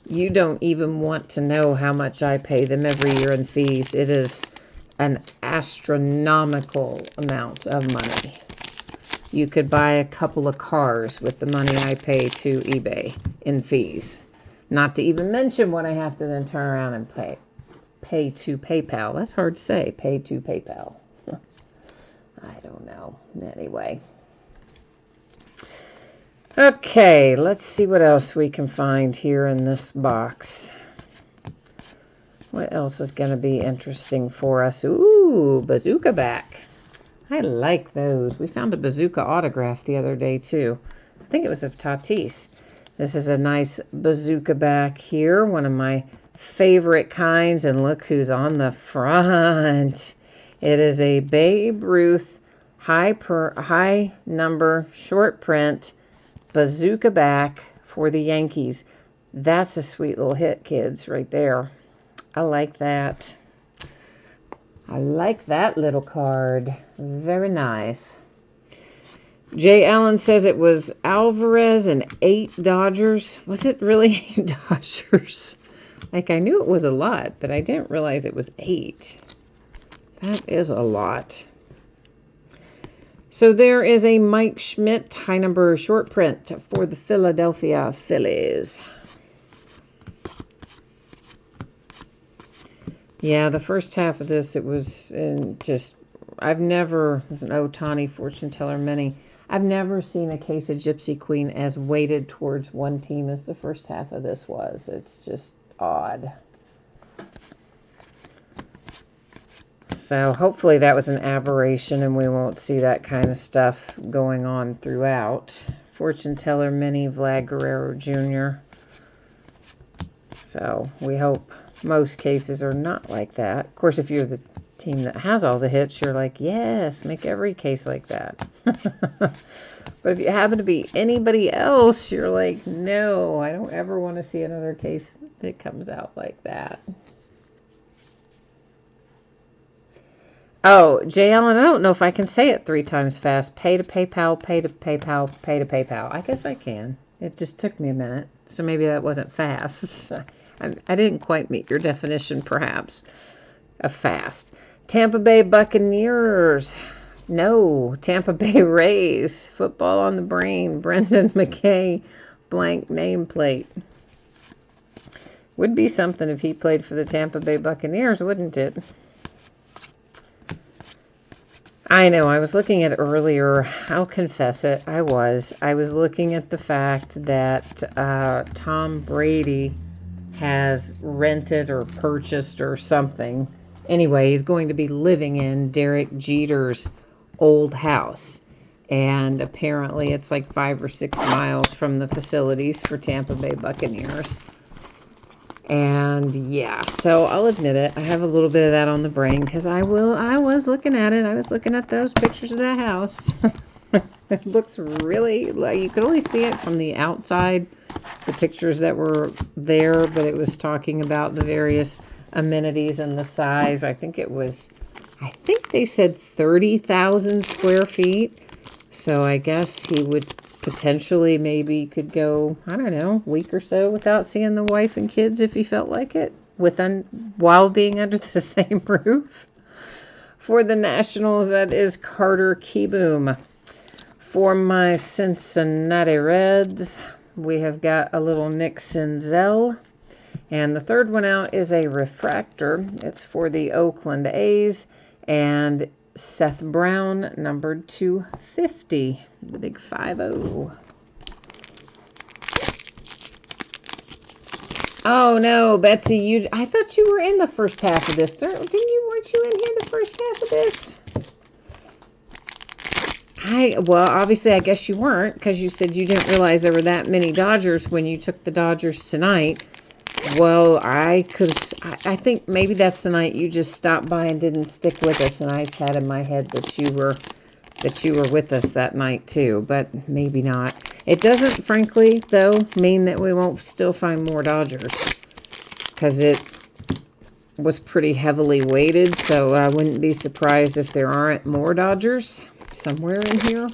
You don't even want to know how much I pay them every year in fees. It is an astronomical amount of money. You could buy a couple of cars with the money I pay to eBay in fees. Not to even mention what I have to then turn around and pay to PayPal. That's hard to say, pay to PayPal. I don't know. Anyway. Okay, let's see what else we can find here in this box. What else is going to be interesting for us? Ooh, Bazooka back. I like those. We found a Bazooka autograph the other day, too. I think it was of Tatis. This is a nice Bazooka back here. One of my favorite kinds. And look who's on the front. It is a Babe Ruth high number short print Bazooka back for the Yankees. That's a sweet little hit, kids, right there. I like that. I like that little card. Very nice. Jay Allen says it was Alvarez and 8 Dodgers. Was it really 8 Dodgers? Like, I knew it was a lot, but I didn't realize it was 8. That is a lot. So there is a Mike Schmidt high number short print for the Philadelphia Phillies. Yeah, the first half of this, it was I've never, it was an Ohtani fortune teller mini. I've never seen a case of Gypsy Queen as weighted towards one team as the first half of this was. It's just odd. So hopefully that was an aberration and we won't see that kind of stuff going on throughout. Fortune teller mini Vlad Guerrero Jr. So we hope most cases are not like that. Of course, if you're the team that has all the hits, you're like, yes, make every case like that. But if you happen to be anybody else, you're like, no, I don't ever want to see another case that comes out like that. Oh, Jay Allen, I don't know if I can say it 3 times fast. Pay to PayPal, pay to PayPal, pay to PayPal. I guess I can. It just took me a minute. So maybe that wasn't fast. I didn't quite meet your definition, perhaps, of fast. Tampa Bay Buccaneers. No. Tampa Bay Rays. Football on the brain. Brendan McKay. Blank nameplate. Would be something if he played for the Tampa Bay Buccaneers, wouldn't it? I know, I was looking at earlier, I'll confess it, I was looking at the fact that Tom Brady has rented or purchased or something. Anyway, he's going to be living in Derek Jeter's old house. And apparently it's like 5 or 6 miles from the facilities for Tampa Bay Buccaneers. And yeah, so I'll admit it. I have a little bit of that on the brain because I was looking at it. I was looking at those pictures of that house. It looks really, like you could only see it from the outside, the pictures that were there, but it was talking about the various amenities and the size. I think they said 30,000 square feet. So I guess he would potentially maybe could go, I don't know, a week or so without seeing the wife and kids if he felt like it, while being under the same roof. For the Nationals, that is Carter Kieboom. For my Cincinnati Reds, we have got a little Nick Senzel. And the third one out is a refractor. It's for the Oakland A's. And Seth Brown, numbered 250. The big 5-0. Oh no, Betsy, I thought you were in the first half of this. Weren't you in here the first half of this? Well, obviously I guess you weren't, because you said you didn't realize there were that many Dodgers when you took the Dodgers tonight. Well, I think maybe that's the night you just stopped by and didn't stick with us, and I just had in my head that you were with us that night too, but maybe not. It doesn't, frankly, though, mean that we won't still find more Dodgers, because it was pretty heavily weighted, so I wouldn't be surprised if there aren't more Dodgers somewhere in here.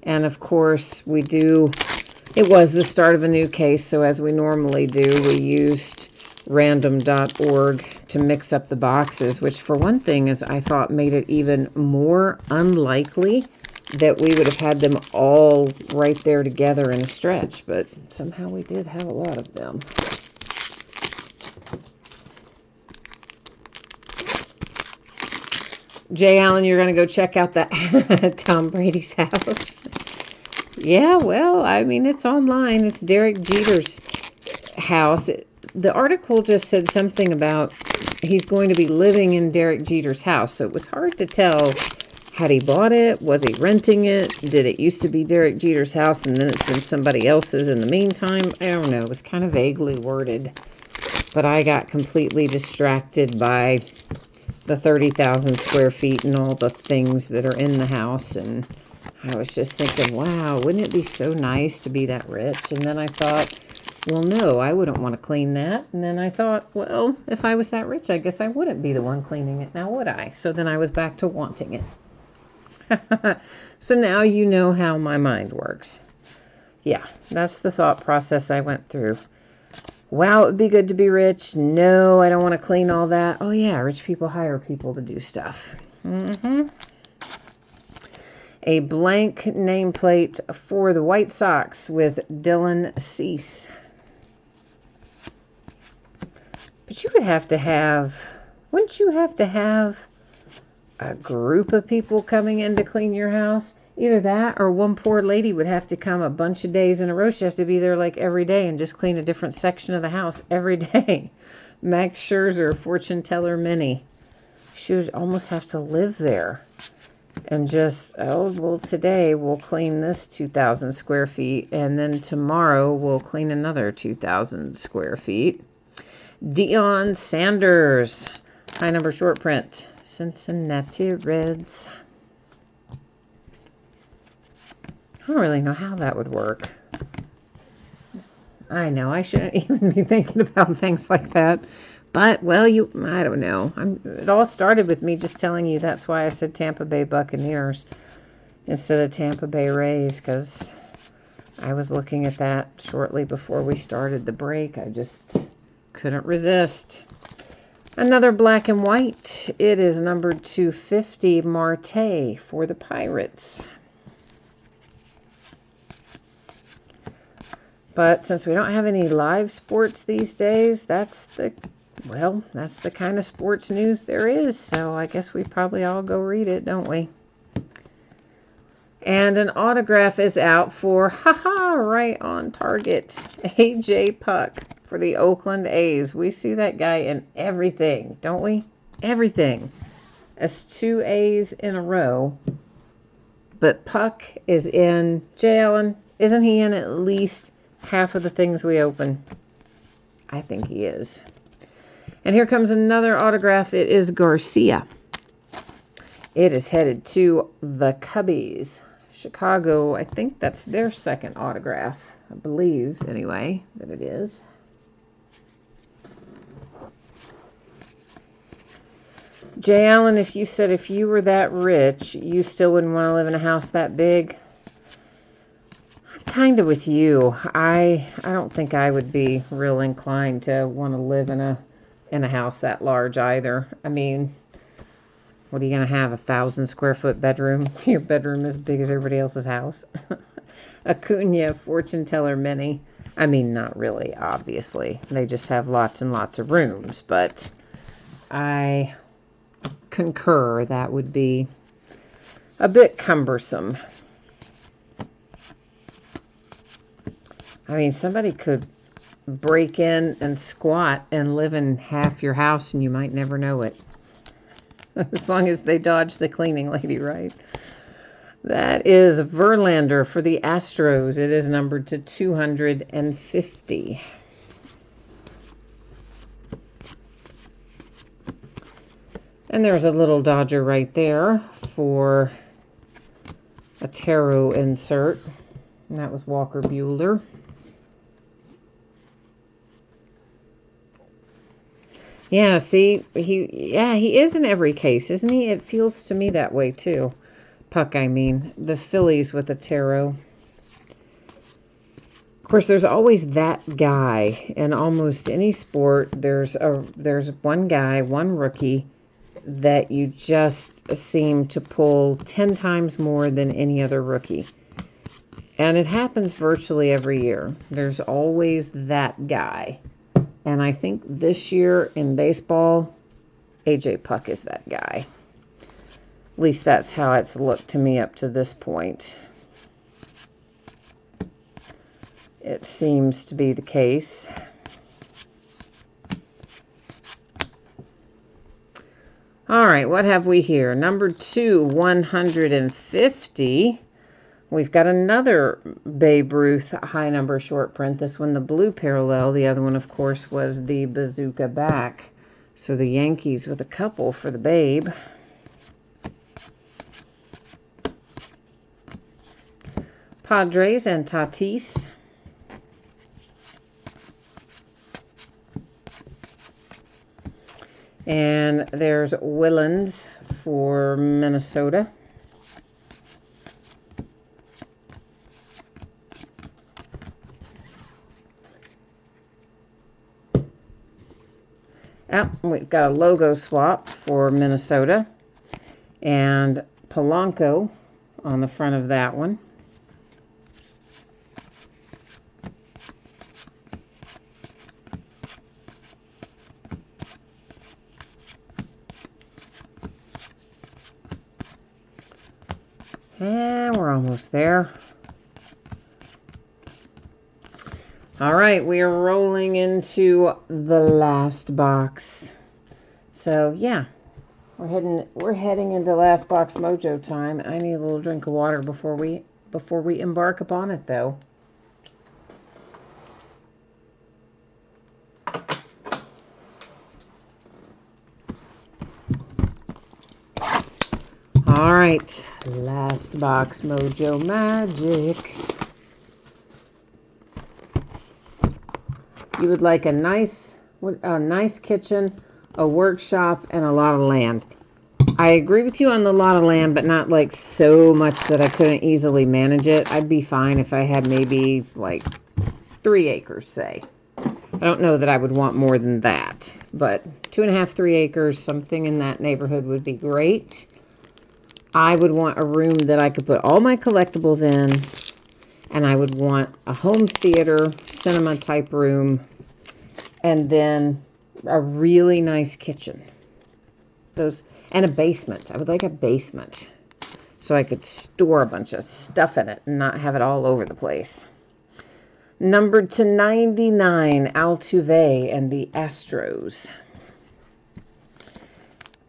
And of course, it was the start of a new case, so as we normally do, we used random.org to mix up the boxes, which for one thing is I thought made it even more unlikely that we would have had them all right there together in a stretch, but somehow we did have a lot of them. Jay Allen, you're going to go check out that Tom Brady's house. Yeah, well, I mean, it's online. It's Derek Jeter's house. The article just said something about he's going to be living in Derek Jeter's house. So it was hard to tell, had he bought it? Was he renting it? Did it used to be Derek Jeter's house and then it's been somebody else's in the meantime? I don't know. It was kind of vaguely worded. But I got completely distracted by the 30,000 square feet and all the things that are in the house. And I was just thinking, wow, wouldn't it be so nice to be that rich? And then I thought, well, no, I wouldn't want to clean that. And then I thought, well, if I was that rich, I guess I wouldn't be the one cleaning it now, would I? So then I was back to wanting it. So now you know how my mind works. Yeah, that's the thought process I went through. Wow, it would be good to be rich. No, I don't want to clean all that. Oh, yeah, rich people hire people to do stuff. A blank nameplate for the White Sox with Dylan Cease. But you would have to have, wouldn't you have to have a group of people coming in to clean your house? Either that or one poor lady would have to come a bunch of days in a row. She'd have to be there like every day and just clean a different section of the house every day. Max Scherzer, fortune teller Minnie. She would almost have to live there. And just, oh, well, today we'll clean this 2,000 square feet. And then tomorrow we'll clean another 2,000 square feet. Deion Sanders. High number short print. Cincinnati Reds. I don't really know how that would work. I know, I shouldn't even be thinking about things like that. But, well, I don't know. It all started with me just telling you that's why I said Tampa Bay Buccaneers instead of Tampa Bay Rays, because I was looking at that shortly before we started the break. I just couldn't resist. Another black and white. It is number 250, Marte for the Pirates. But since we don't have any live sports these days, that's the kind of sports news there is. So I guess we probably all go read it, don't we? And an autograph is out for, right on target, A.J. Puck for the Oakland A's. We see that guy in everything, don't we? Everything. That's 2 A's in a row. But Puck is in, Jay Allen, isn't he in at least half of the things we open? I think he is. And here comes another autograph. It is Garcia. It is headed to the Cubbies. Chicago, I think that's their second autograph. I believe, anyway, that it is. Jay Allen, if you said if you were that rich, you still wouldn't want to live in a house that big, kind of with you. I don't think I would be real inclined to want to live in a house that large either. I mean, what are you going to have, 1,000 square foot bedroom? Your bedroom as big as everybody else's house? Acuna, fortune teller Minnie. I mean, not really, obviously. They just have lots and lots of rooms, but I concur that would be a bit cumbersome. I mean, somebody could break in and squat and live in half your house and you might never know it. As long as they dodge the cleaning lady, right? That is Verlander for the Astros. It is numbered to 250. And there's a little Dodger right there for a tarot insert. And that was Walker Buehler. Yeah, see, he is in every case, isn't he? It feels to me that way too. Puck, I mean. The Phillies with a tarot. Of course, there's always that guy in almost any sport. There's one guy, one rookie, that you just seem to pull 10 times more than any other rookie. And it happens virtually every year. There's always that guy. And I think this year in baseball, AJ Puck is that guy. At least that's how it's looked to me up to this point. It seems to be the case. All right, what have we here? Number 2, 150. We've got another Babe Ruth high number short print. This one, the blue parallel. The other one, of course, was the Bazooka back. So the Yankees with a couple for the Babe. Padres and Tatis. And there's Willens for Minnesota. We've got a logo swap for Minnesota. And Polanco on the front of that one. And we're almost there. All right, we are rolling into the last box. So yeah, we're heading into last box mojo time. I need a little drink of water before we embark upon it, though. All right, last box mojo magic. You would like a nice kitchen, a workshop, and a lot of land. I agree with you on the lot of land, but not like so much that I couldn't easily manage it. I'd be fine if I had maybe like 3 acres, say. I don't know that I would want more than that, but 2.5, 3 acres, something in that neighborhood would be great. I would want a room that I could put all my collectibles in, and I would want a home theater, cinema type room, and then a really nice kitchen. And a basement. I would like a basement so I could store a bunch of stuff in it and not have it all over the place. Numbered to 99, Altuve and the Astros.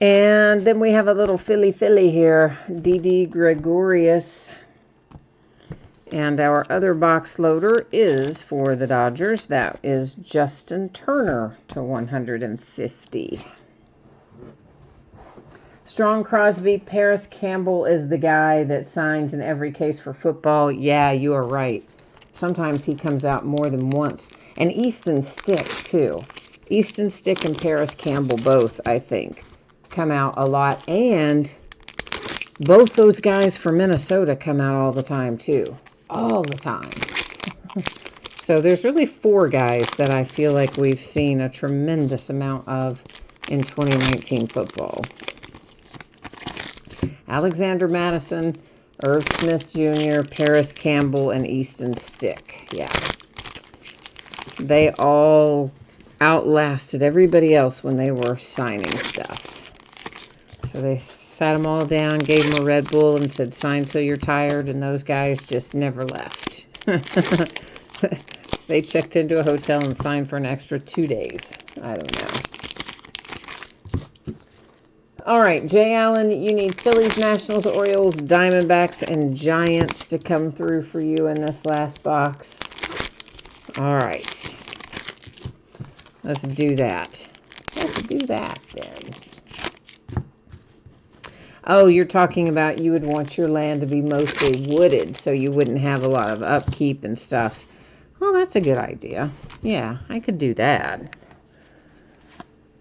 And then we have a little Philly here, Didi Gregorius. And our other box loader is for the Dodgers. That is Justin Turner to 150. Strong Crosby, Paris Campbell is the guy that signs in every case for football. Yeah, you are right. Sometimes he comes out more than once. And Easton Stick, too. Easton Stick and Paris Campbell both, I think, come out a lot. And both those guys from Minnesota come out all the time, too. All the time. So there's really 4 guys that I feel like we've seen a tremendous amount of in 2019 football. Alexander Madison, Irv Smith Jr., Paris Campbell, and Easton Stick. Yeah. They all outlasted everybody else when they were signing stuff. So they sat them all down, gave them a Red Bull, and said, sign till you're tired, and those guys just never left. They checked into a hotel and signed for an extra 2 days. I don't know. All right, Jay Allen, you need Phillies, Nationals, Orioles, Diamondbacks, and Giants to come through for you in this last box. All right. Let's do that. Let's do that then. Oh, you're talking about you would want your land to be mostly wooded so you wouldn't have a lot of upkeep and stuff. Well, that's a good idea. Yeah, I could do that.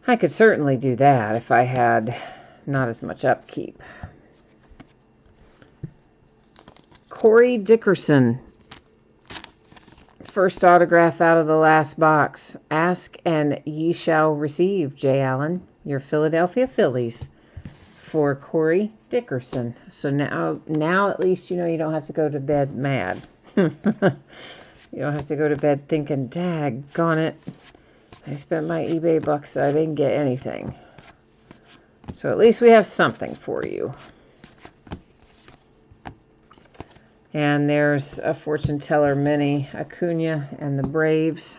I could certainly do that if I had not as much upkeep. Corey Dickerson. First autograph out of the last box. Ask and ye shall receive, Jay Allen. Your Philadelphia Phillies. For Corey Dickerson. So now at least you know you don't have to go to bed mad. You don't have to go to bed thinking, daggone it, I spent my eBay bucks, I didn't get anything. So at least we have something for you. And there's a fortune teller mini, Acuna and the Braves.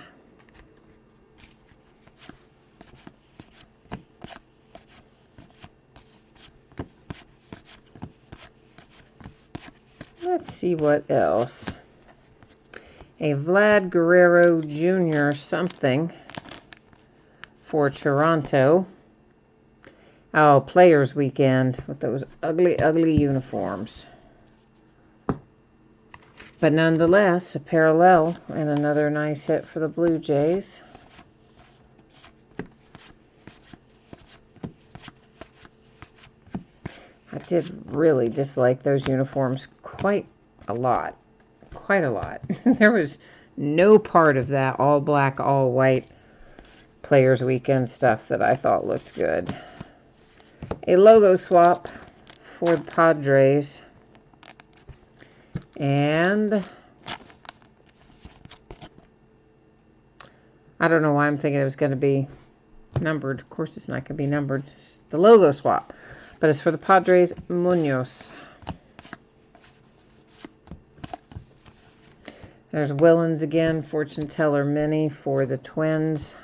Let's see what else. A Vlad Guerrero Jr. something for Toronto. Oh, Players Weekend with those ugly, ugly uniforms. But nonetheless, a parallel and another nice hit for the Blue Jays. I did really dislike those uniforms quite a lot. Quite a lot. There was no part of that all black, all white Players Weekend stuff that I thought looked good. A logo swap for the Padres. And I don't know why I'm thinking it was going to be numbered. Of course, it's not going to be numbered. It's the logo swap. But it's for the Padres, Munoz. There's Willens again, fortune teller mini for the Twins.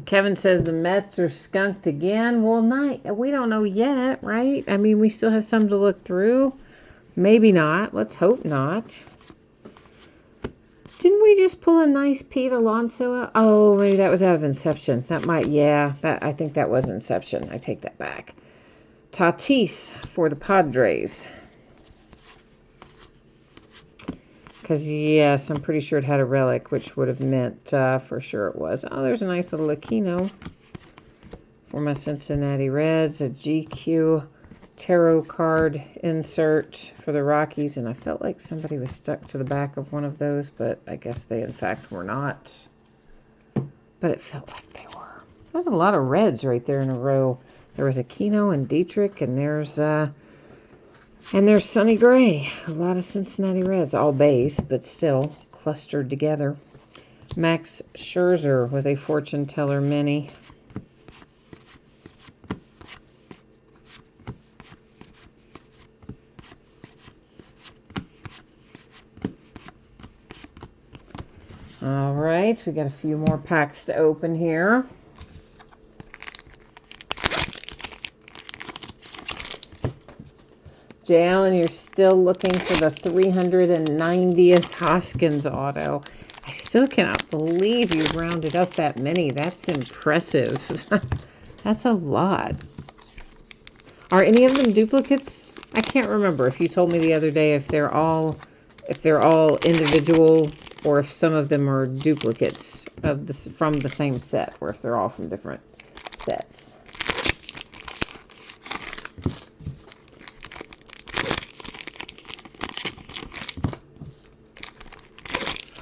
Kevin says the Mets are skunked again. Well, we don't know yet, right? I mean, we still have some to look through. Maybe not. Let's hope not. Didn't we just pull a nice Pete Alonso out? Oh, maybe that was out of Inception. That might, yeah. I think that was Inception. I take that back. Tatis for the Padres. Because, yes, I'm pretty sure it had a relic, which would have meant for sure it was. Oh, there's a nice little Aquino for my Cincinnati Reds. A GQ tarot card insert for the Rockies. And I felt like somebody was stuck to the back of one of those, but I guess they, in fact, were not. But it felt like they were. There's a lot of Reds right there in a row. There was Aquino and Dietrich, and there's Sonny Gray. A lot of Cincinnati Reds, all base, but still clustered together. Max Scherzer with a fortune teller mini. All right, we got a few more packs to open here. Jay Allen, you're still looking for the 390th Hoskins auto. I still cannot believe you rounded up that many. That's impressive. That's a lot. Are any of them duplicates? I can't remember if you told me the other day if they're all individual or if some of them are duplicates of from the same set, or if they're all from different sets.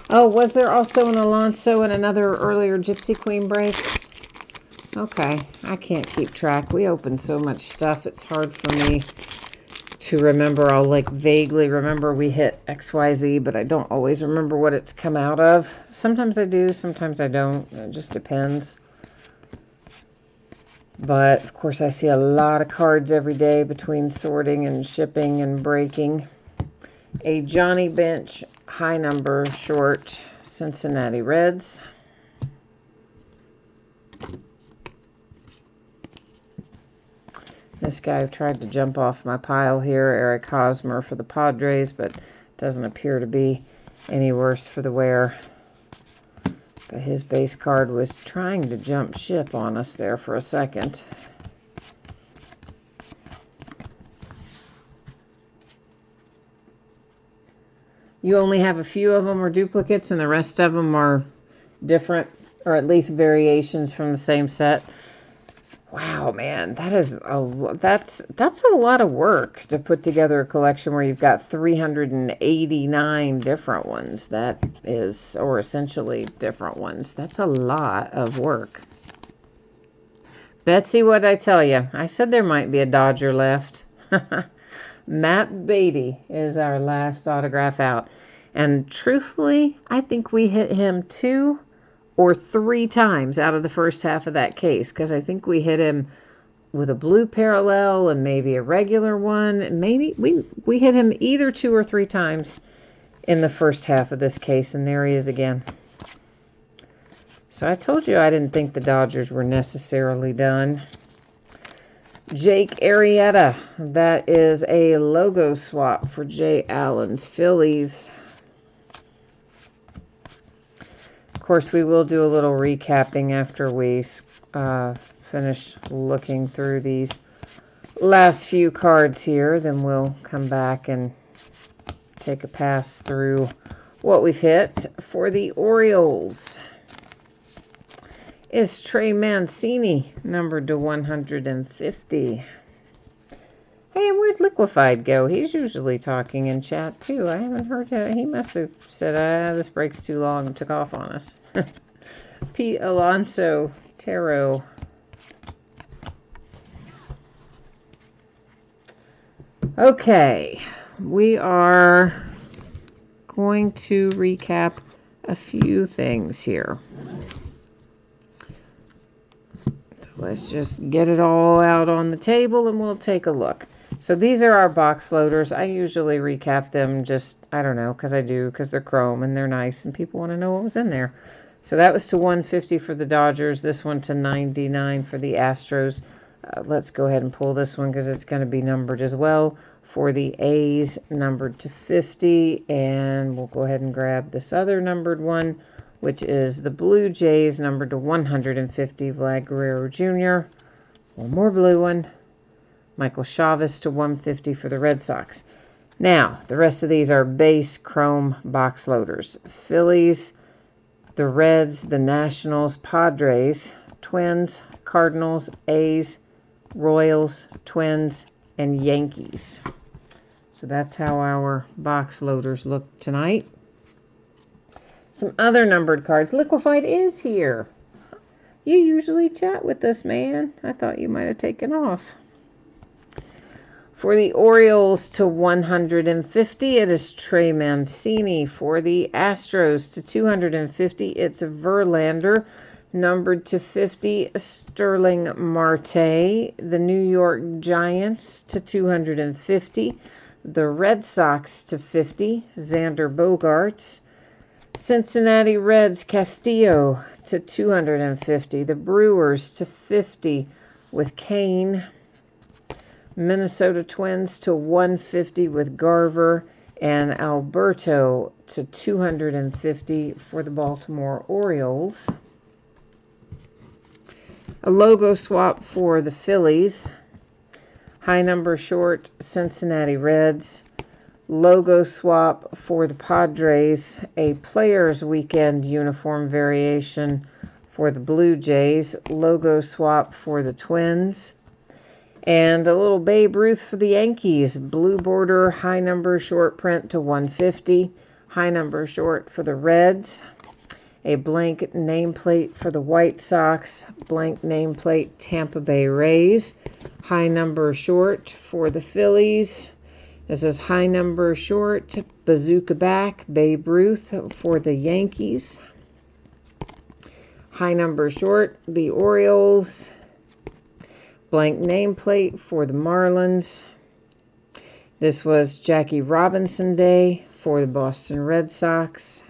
Oh, was there also an Alonso and another earlier Gypsy Queen break? Okay, I can't keep track. We open so much stuff, it's hard for me to remember. I'll like vaguely remember we hit XYZ, but I don't always remember what it's come out of. Sometimes I do, sometimes I don't. It just depends. But, of course, I see a lot of cards every day between sorting and shipping and breaking. A Johnny Bench high number short Cincinnati Reds. This guy tried to jump off my pile here, Eric Hosmer for the Padres, but doesn't appear to be any worse for the wear But his base card was trying to jump ship on us there for a second. You only have a few of them are duplicates, and the rest of them are different, or at least variations from the same set. Wow, man, that's a lot of work to put together a collection where you've got 389 different ones. That is, or essentially different ones. That's a lot of work. Betsy, what'd I tell you? I said there might be a Dodger left. Matt Beatty is our last autograph out. And truthfully, I think we hit him 2 or 3 times out of the first half of that case, because I think we hit him with a blue parallel and maybe a regular one. And maybe we hit him either 2 or 3 times in the first half of this case, and there he is again. So I told you I didn't think the Dodgers were necessarily done. Jake Arrieta, that is a logo swap for Jay Allen's Phillies. Of course, we will do a little recapping after we finish looking through these last few cards here. Then we'll come back and take a pass through what we've hit. For the Orioles is Trey Mancini, numbered to 150. Hey, and where'd Liquefied go? He's usually talking in chat, too. I haven't heard him. He must have said, this break's too long, and took off on us. Pete Alonso Tarot. Okay, we are going to recap a few things here. So let's just get it all out on the table and we'll take a look. So these are our box loaders. I usually recap them just, I don't know, because they're chrome and they're nice and people want to know what was in there. So that was to 150 for the Dodgers. This one to 99 for the Astros. Let's go ahead and pull this one because it's going to be numbered as well. For the A's, numbered to 50. And we'll go ahead and grab this other numbered one, which is the Blue Jays, numbered to 150, Vlad Guerrero Jr. One more blue one. Michael Chavis to 150 for the Red Sox. Now, the rest of these are base chrome box loaders. Phillies, the Reds, the Nationals, Padres, Twins, Cardinals, A's, Royals, Twins, and Yankees. So that's how our box loaders look tonight. Some other numbered cards. Liquefied is here. You usually chat with us, man. I thought you might have taken off. For the Orioles to 150, it is Trey Mancini. For the Astros to 250, it's Verlander. Numbered to 50, Sterling Marte. The New York Giants to 250. The Red Sox to 50, Xander Bogaerts. Cincinnati Reds, Castillo to 250. The Brewers to 50 with Kane. Minnesota Twins to 150 with Garver. And Alberto to 250 for the Baltimore Orioles. A logo swap for the Phillies. High number short, Cincinnati Reds. Logo swap for the Padres. A Players Weekend uniform variation for the Blue Jays. Logo swap for the Twins. And a little Babe Ruth for the Yankees. Blue border, high number short print to 150. High number short for the Reds. A blank nameplate for the White Sox. Blank nameplate Tampa Bay Rays. High number short for the Phillies. This is high number short, Bazooka back, Babe Ruth for the Yankees. High number short, the Orioles. Blank nameplate for the Marlins. This was Jackie Robinson Day for the Boston Red Sox.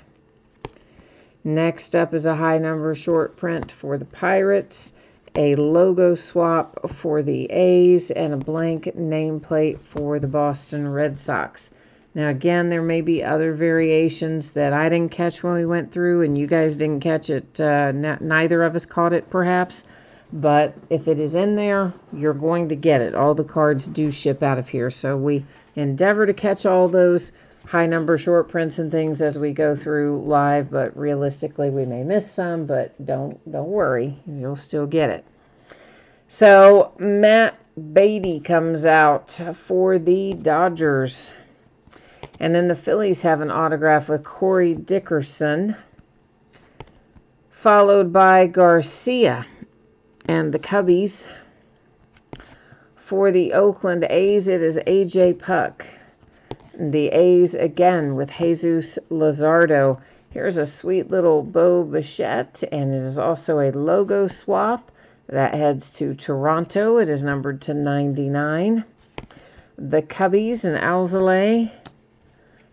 Next up is a high number short print for the Pirates. A logo swap for the A's and a blank nameplate for the Boston Red Sox. Now, again, there may be other variations that I didn't catch when we went through, and you guys didn't catch it. Neither of us caught it, perhaps. But if it is in there, you're going to get it. All the cards do ship out of here. So we endeavor to catch all those high number short prints and things as we go through live. But realistically, we may miss some. But don't worry. You'll still get it. So Matt Beatty comes out for the Dodgers. And then the Phillies have an autograph with Corey Dickerson, followed by Garcia. And the Cubbies, for the Oakland A's, it is A.J. Puck. The A's again with Jesus Luzardo. Here's a sweet little Bo Bichette, and it is also a logo swap. That heads to Toronto. It is numbered to 99. The Cubbies and Alzolay,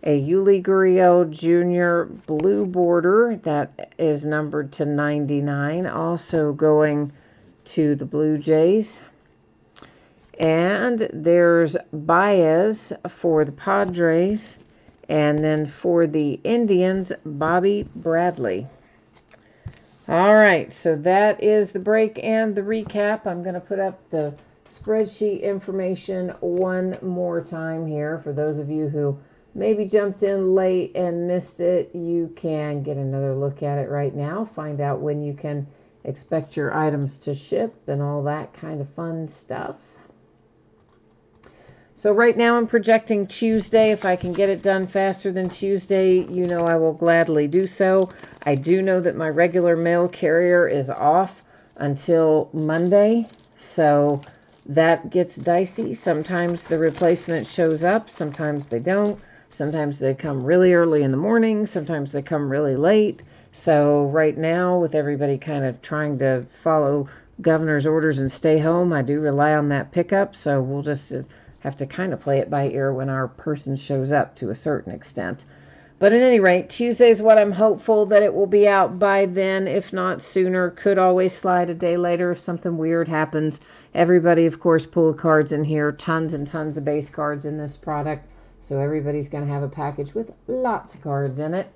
a Yuli Gurriel Jr. blue border that is numbered to 99. Also going to the Blue Jays. And there's Baez for the Padres. And then for the Indians, Bobby Bradley. All right, so that is the break and the recap. I'm going to put up the spreadsheet information one more time here. For those of you who maybe jumped in late and missed it, you can get another look at it right now. Find out when you can expect your items to ship and all that kind of fun stuff. So right now I'm projecting Tuesday. If I can get it done faster than Tuesday, you know I will gladly do so. I do know that my regular mail carrier is off until Monday, so that gets dicey. Sometimes the replacement shows up, sometimes they don't. Sometimes they come really early in the morning, sometimes they come really late. So right now, with everybody kind of trying to follow governor's orders and stay home, I do rely on that pickup. So we'll just have to kind of play it by ear when our person shows up to a certain extent. But at any rate, Tuesday is what I'm hopeful that it will be out by then, if not sooner. Could always slide a day later if something weird happens. Everybody, of course, pulled cards in here. Tons and tons of base cards in this product. So everybody's going to have a package with lots of cards in it.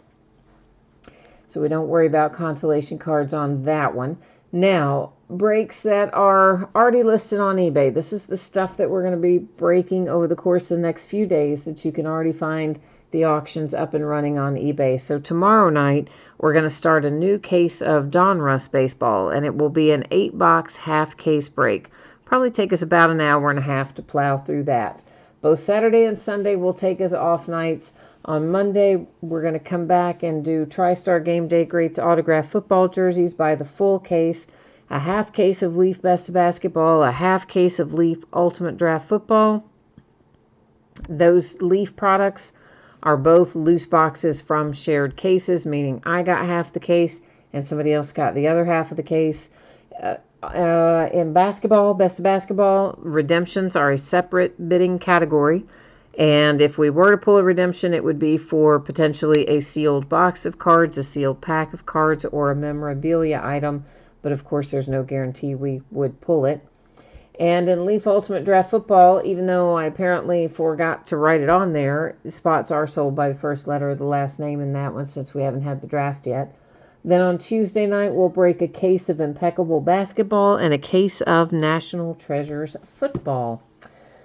So we don't worry about consolation cards on that one. Now, breaks that are already listed on eBay. This is the stuff that we're going to be breaking over the course of the next few days that you can already find the auctions up and running on eBay. So tomorrow night, we're going to start a new case of Donruss baseball, and it will be an 8-box half case break. Probably take us about an hour and a half to plow through that. Both Saturday and Sunday will take us off nights. On Monday, we're going to come back and do TriStar Game Day Greats autographed football jerseys by the full case, a half case of Leaf Best of Basketball, a half case of Leaf Ultimate Draft Football. Those Leaf products are both loose boxes from shared cases, meaning I got half the case and somebody else got the other half of the case. In basketball, Best of Basketball, redemptions are a separate bidding category. And if we were to pull a redemption, it would be for potentially a sealed box of cards, a sealed pack of cards, or a memorabilia item. But of course, there's no guarantee we would pull it. And in Leaf Ultimate Draft Football, even though I apparently forgot to write it on there, the spots are sold by the first letter of the last name in that one since we haven't had the draft yet. Then on Tuesday night, we'll break a case of Impeccable Basketball and a case of National Treasures Football.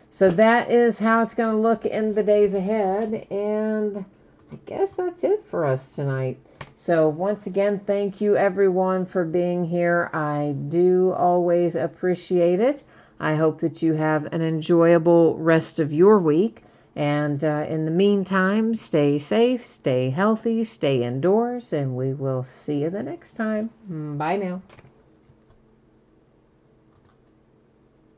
So that is how it's going to look in the days ahead. And I guess that's it for us tonight. So once again, thank you everyone for being here. I do always appreciate it. I hope that you have an enjoyable rest of your week. And in the meantime, stay safe, stay healthy, stay indoors, and we will see you the next time. Bye now.